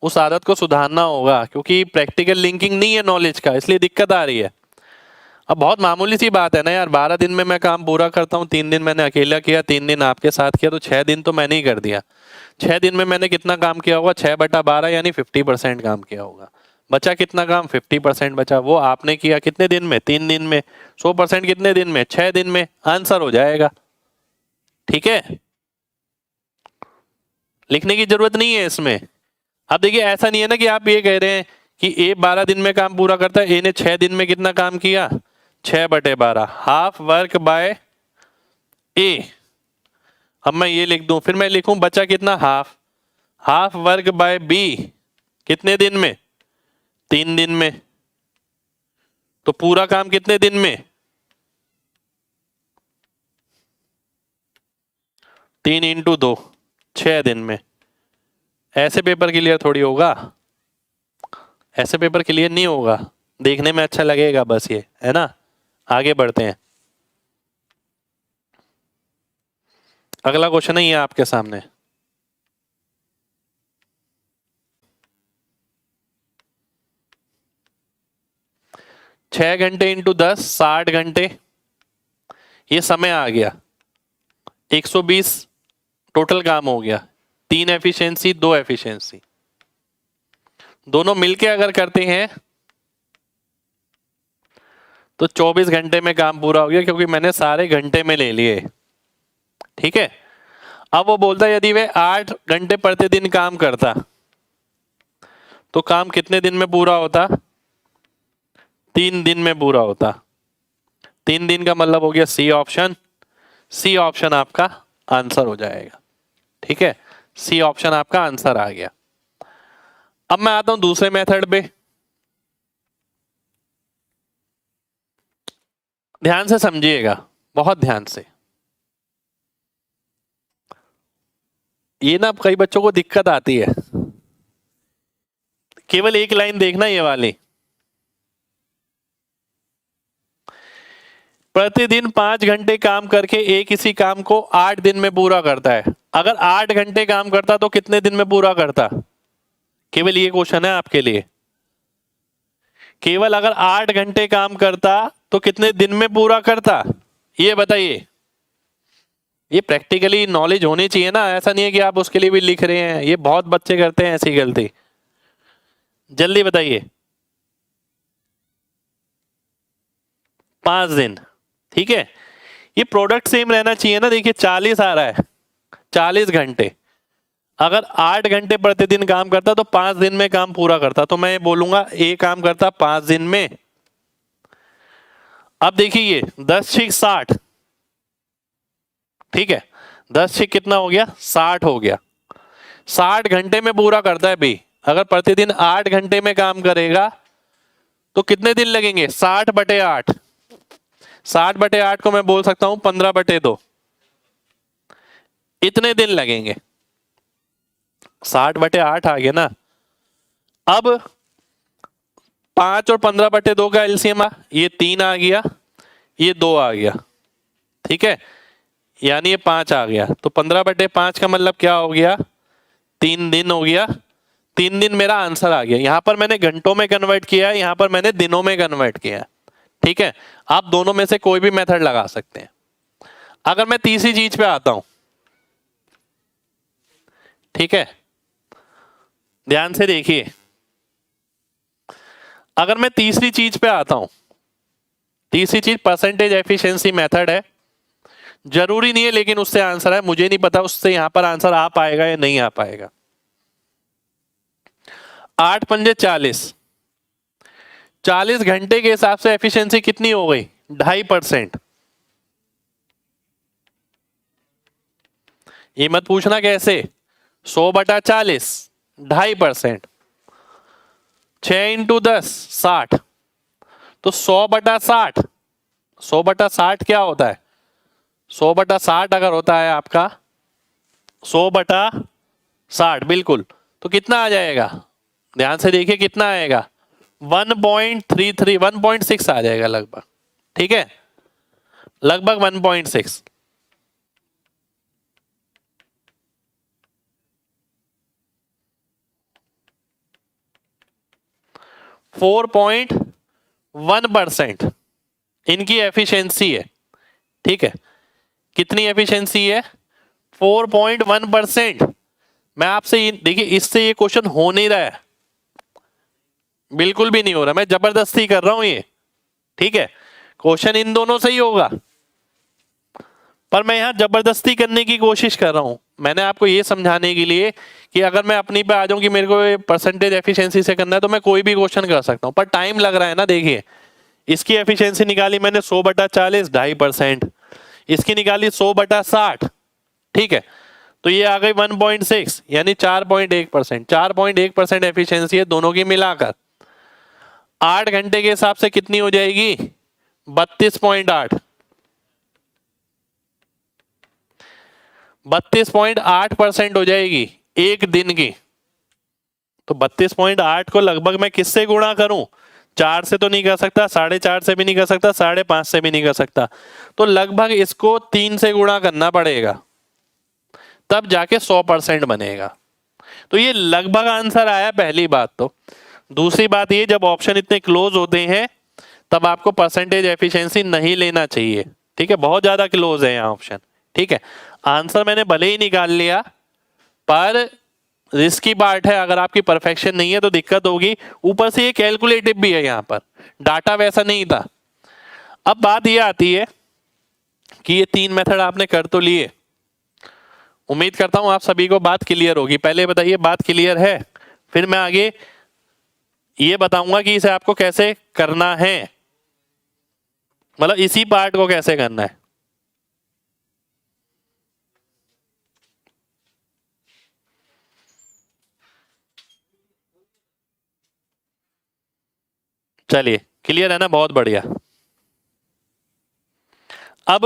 उस आदत को सुधारना होगा क्योंकि प्रैक्टिकल लिंकिंग नहीं है नॉलेज का, इसलिए दिक्कत आ रही है। अब बहुत मामूली सी बात है ना यार, 12 दिन में मैं काम पूरा करता हूँ, 3 दिन मैंने अकेला किया, 3 दिन आपके साथ किया, तो 6 दिन तो मैंने ही कर दिया। 6 दिन में मैंने कितना काम किया होगा? 6/12 यानी 50% काम किया होगा। बचा कितना काम? 50% बचा, वो आपने किया कितने दिन में? 3 दिन में। 100% कितने दिन में? 6 दिन में। आंसर हो जाएगा। ठीक है, लिखने की जरूरत नहीं है इसमें। अब देखिए ऐसा नहीं है ना कि आप ये कह रहे हैं कि ए 12 दिन में काम पूरा करता है, ए ने 6 दिन में कितना काम किया? 6/12, हाफ वर्क बाय ए। अब मैं ये लिख दूं, फिर मैं लिखूं बचा कितना? Half. Half work by B कितने दिन में? 3 दिन में। तो पूरा काम कितने दिन में? 3 × 2, 6 दिन में। ऐसे पेपर क्लियर थोड़ी होगा, ऐसे पेपर क्लियर नहीं होगा, देखने में अच्छा लगेगा बस, ये है ना। आगे बढ़ते हैं, अगला क्वेश्चन है ये आपके सामने। छह घंटे इंटू 10, 60 घंटे, ये समय आ गया। 120 टोटल काम हो गया। 3 एफिशिएंसी, 2 एफिशिएंसी, दोनों मिलके अगर करते हैं तो 24 घंटे में काम पूरा हो गया, क्योंकि मैंने सारे घंटे में ले लिए। ठीक है, अब वो बोलता है यदि वह 8 घंटे प्रतिदिन काम करता तो काम कितने दिन में पूरा होता? 3 दिन में पूरा होता। 3 दिन का मतलब हो गया सी ऑप्शन। सी ऑप्शन आपका आंसर हो जाएगा। ठीक है, सी ऑप्शन आपका आंसर आ गया। अब मैं आता हूं दूसरे मेथड पे। ध्यान से समझिएगा, बहुत ध्यान से। ये ना कई बच्चों को दिक्कत आती है। केवल एक लाइन देखना ये वाली, प्रतिदिन 5 घंटे काम करके एक किसी काम को 8 दिन में पूरा करता है। अगर 8 घंटे काम करता तो कितने दिन में पूरा करता? केवल ये क्वेश्चन है आपके लिए। केवल अगर 8 घंटे काम करता तो कितने दिन में पूरा करता? ये बताइए। ये प्रैक्टिकली नॉलेज होनी चाहिए ना, ऐसा नहीं है कि आप उसके लिए भी लिख रहे हैं। ये बहुत बच्चे करते हैं ऐसी गलती। जल्दी बताइए। 5 दिन। ठीक है, ये प्रोडक्ट सेम रहना चाहिए ना। देखिए 40 आ रहा है, 40 घंटे। अगर 8 घंटे प्रतिदिन काम करता तो 5 दिन में काम पूरा करता, तो मैं बोलूंगा ए काम करता 5 दिन में। अब देखिए ये 10×6 = 60। ठीक है, 10×6 कितना हो गया? 60 हो गया। 60 घंटे में पूरा करता है बी। अगर प्रतिदिन 8 घंटे में काम करेगा तो कितने दिन लगेंगे? 60/8। 60/8 को मैं बोल सकता हूं 15/2, इतने दिन लगेंगे। 60/8 आ गया ना। अब 5 और 15/2 का एलसीएम ये 3 आ गया, ये 2 आ गया। ठीक है, यानी ये 5 आ गया, तो 15/5 का मतलब क्या हो गया, 3 दिन हो गया। 3 दिन मेरा आंसर आ गया। यहां पर मैंने घंटों में कन्वर्ट किया है, यहां पर मैंने दिनों में कन्वर्ट किया है। ठीक है, आप दोनों में से कोई भी मेथड लगा सकते हैं। अगर मैं तीसरी चीज पे आता हूं, ठीक है, ध्यान से देखिए, अगर मैं तीसरी चीज पे आता हूं, तीसरी चीज परसेंटेज एफिशिएंसी मेथड है, जरूरी नहीं है लेकिन उससे आंसर है, मुझे नहीं पता उससे यहां पर आंसर आ पाएगा या नहीं आ पाएगा। 8 पंजे 40, 40 घंटे के हिसाब से एफिशिएंसी कितनी हो गई, 2.5%। ये मत पूछना कैसे, 100/40, 2.5%, 6 × 10 60, तो 100/60, 100/60 क्या होता है, 100/60 अगर होता है आपका 100/60 बिल्कुल, तो कितना आ जाएगा, ध्यान से देखिए कितना आएगा, 1.33, 1.6 आ जाएगा लगभग। ठीक है, लगभग 1.6। 4.1% इनकी एफिशिएंसी है। ठीक है, कितनी एफिशिएंसी है, 4.1%। मैं आपसे देखिए, इससे ये क्वेश्चन हो नहीं रहा है, बिल्कुल भी नहीं हो रहा, मैं जबरदस्ती कर रहा हूं ये। ठीक है, क्वेश्चन इन दोनों से ही होगा, पर मैं यहां जबरदस्ती करने की कोशिश कर रहा हूं। मैंने आपको ये समझाने के लिए कि अगर मैं अपनी पे आ जाऊं कि मेरे को परसेंटेज एफिशिएंसी से करना है, तो मैं कोई भी क्वेश्चन कर सकता हूं, पर टाइम लग रहा है ना। देखिए, इसकी एफिशिएंसी निकाली मैंने 100/40, 2.5%, इसकी निकाली 100/60। ठीक है, तो ये आ गई 1.6 यानी 4.1%। 4.1% एफिशिएंसी है दोनों की मिलाकर। 8 घंटे के हिसाब से कितनी हो जाएगी, 32.8, 32.8% हो जाएगी एक दिन की। तो 32.8 को लगभग मैं किससे गुणा करूं, 4 से तो नहीं कर सकता, 4.5 से भी नहीं कर सकता, 5.5 से भी नहीं कर सकता, तो लगभग इसको 3 से गुणा करना पड़ेगा, तब जाके 100% बनेगा। तो ये लगभग आंसर आया, पहली बात तो। दूसरी बात ये, जब ऑप्शन इतने क्लोज होते हैं तब आपको परसेंटेज एफिशिएंसी नहीं लेना चाहिए। ठीक है, बहुत ज्यादा क्लोज है यहाँ ऑप्शन। ठीक है, आंसर मैंने भले ही निकाल लिया, पर रिस्की पार्ट है, अगर आपकी परफेक्शन नहीं है तो दिक्कत होगी। ऊपर से ये कैलकुलेटिव भी है, यहाँ पर डाटा वैसा नहीं था। अब बात ये आती है कि ये 3 मेथड आपने कर तो लिए, उम्मीद करता हूं आप सभी को बात क्लियर होगी। पहले बताइए बात क्लियर है, फिर मैं आगे ये बताऊंगा कि इसे आपको कैसे करना है, मतलब इसी पार्ट को कैसे करना है। चलिए, क्लियर है ना, बहुत बढ़िया। अब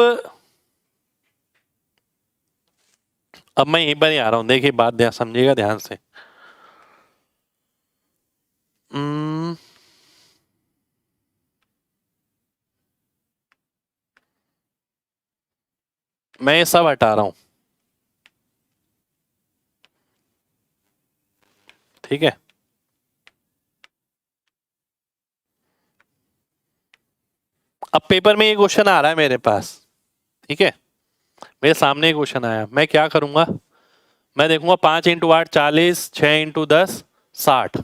मैं यहीं पर ही आ रहा हूं, देखिए बात समझिएगा ध्यान से। मैं ये सब हटा रहा हूं, ठीक है। अब पेपर में ये क्वेश्चन आ रहा है मेरे पास, ठीक है, मेरे सामने क्वेश्चन आया, मैं क्या करूंगा, मैं देखूंगा 5 × 8 40, 6 × 10 60।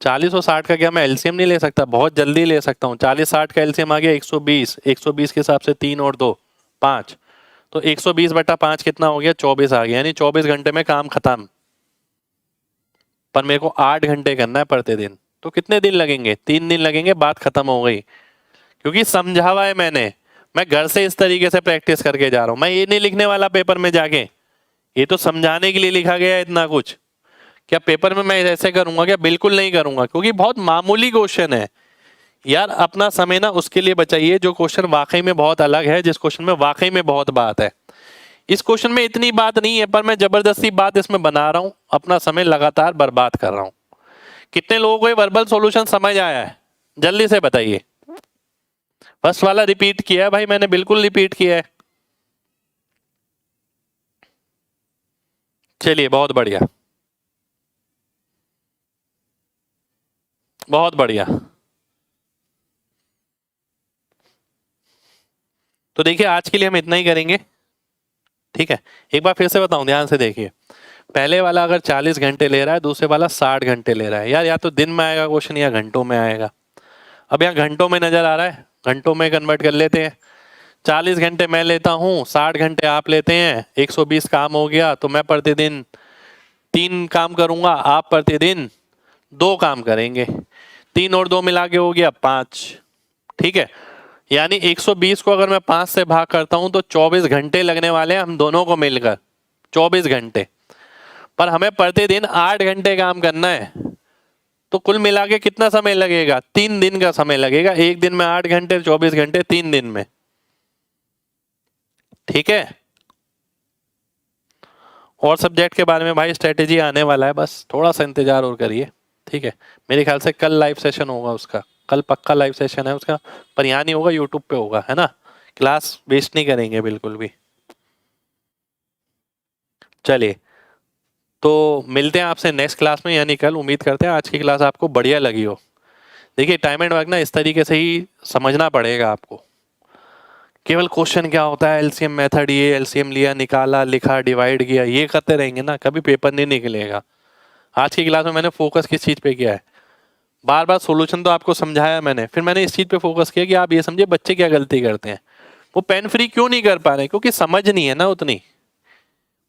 40 और 60 का क्या मैं एलसीएम नहीं ले सकता, बहुत जल्दी ले सकता हूँ। 40 60 का एलसीएम आ गया 120, 120 के हिसाब से 3 और 2 5, तो 120/5 कितना हो गया, 24 आ गया, यानी 24 घंटे में काम खत्म। पर मेरे को 8 घंटे करना है प्रति दिन, तो कितने दिन लगेंगे, 3 दिन लगेंगे, बात खत्म हो गई। क्योंकि समझा हुआ है मैंने, मैं घर से इस तरीके से प्रैक्टिस करके जा रहा हूं, मैं ये नहीं लिखने वाला पेपर में जाके, ये तो समझाने के लिए लिखा गया है इतना कुछ। क्या पेपर में मैं ऐसे करूंगा क्या, बिल्कुल नहीं करूंगा, क्योंकि बहुत मामूली क्वेश्चन है यार। अपना समय ना उसके लिए बचाइए जो क्वेश्चन वाकई में बहुत अलग है, जिस क्वेश्चन में वाकई में बहुत बात है। इस क्वेश्चन में इतनी बात नहीं है, पर मैं जबरदस्ती बात इसमें बना रहा हूं, अपना समय लगातार बर्बाद कर रहा हूं। कितने लोगों को ये वर्बल सॉल्यूशन समझ आया है, जल्दी से बताइए। फर्स्ट वाला रिपीट किया है भाई मैंने, बिल्कुल रिपीट किया है। चलिए बहुत बढ़िया, बहुत बढ़िया। तो देखिए आज के लिए हम इतना ही करेंगे, ठीक है। एक बार फिर से बताऊं, ध्यान से देखिए। पहले वाला अगर 40 घंटे ले रहा है, दूसरे वाला 60 घंटे ले रहा है। यार या तो दिन में आएगा क्वेश्चन या घंटों में आएगा। अब यहाँ घंटों में नजर आ रहा है, घंटों में कन्वर्ट कर लेते हैं। 40 घंटे मैं लेता हूँ, 60 घंटे आप लेते हैं, 120 काम हो गया। तो मैं प्रतिदिन 3 काम करूंगा, आप प्रतिदिन 2 काम करेंगे। 3 और 2 मिला के हो गया 5, ठीक है। यानी 120 को अगर मैं 5 से भाग करता हूं तो 24 घंटे लगने वाले हैं हम दोनों को मिलकर, 24 घंटे। पर हमें प्रतिदिन 8 घंटे काम करना है, तो कुल मिला के कितना समय लगेगा? 3 दिन का समय लगेगा। एक दिन में 8 घंटे, 24 घंटे 3 दिन में, ठीक है। और सब्जेक्ट के बारे में भाई स्ट्रेटेजी आने वाला है, बस थोड़ा सा इंतजार और करिए, ठीक है। मेरे ख्याल से कल लाइव सेशन होगा उसका, कल पक्का लाइव सेशन है उसका, पर यहाँ नहीं होगा, यूट्यूब पे होगा, है ना। क्लास वेस्ट नहीं करेंगे बिल्कुल भी। चलिए तो मिलते हैं आपसे नेक्स्ट क्लास में, यानी कल। उम्मीद करते हैं आज की क्लास आपको बढ़िया लगी हो। देखिए टाइम एंड वर्क ना इस तरीके से ही समझना पड़ेगा आपको। केवल क्वेश्चन क्या होता है, एलसीएम मेथड, ये एलसीएम लिया, निकाला, लिखा, डिवाइड किया, ये करते रहेंगे ना, कभी पेपर नहीं निकलेगा। आज की क्लास में मैंने फोकस किस चीज़ पे किया है? बार बार सॉल्यूशन तो आपको समझाया मैंने, फिर मैंने इस चीज़ पे फोकस किया कि आप ये समझिए बच्चे क्या गलती करते हैं। वो पेन फ्री क्यों नहीं कर पा रहे? क्योंकि समझ नहीं है ना उतनी,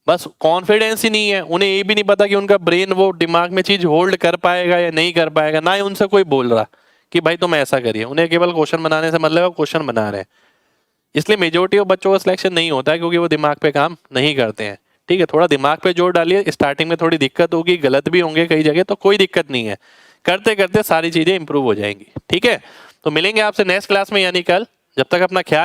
बस कॉन्फिडेंस ही नहीं है। उन्हें ये भी नहीं पता कि उनका ब्रेन वो दिमाग में चीज़ होल्ड कर पाएगा या नहीं कर पाएगा। ना ही उनसे कोई बोल रहा कि भाई तुम ऐसा करिए। उन्हें केवल क्वेश्चन बनाने से मतलब है, क्वेश्चन बना रहे हैं। इसलिए मेजोरिटी ऑफ बच्चों का सिलेक्शन नहीं होता है, क्योंकि वो दिमाग पे काम नहीं करते हैं, ठीक है। थोड़ा दिमाग पे जोर डालिए। स्टार्टिंग में थोड़ी दिक्कत होगी, गलत भी होंगे कई जगह, तो कोई दिक्कत नहीं है, करते करते सारी चीज़ें इंप्रूव हो जाएंगी, ठीक है। तो मिलेंगे आपसे नेक्स्ट क्लास में, यानी कल। जब तक अपना ख्याल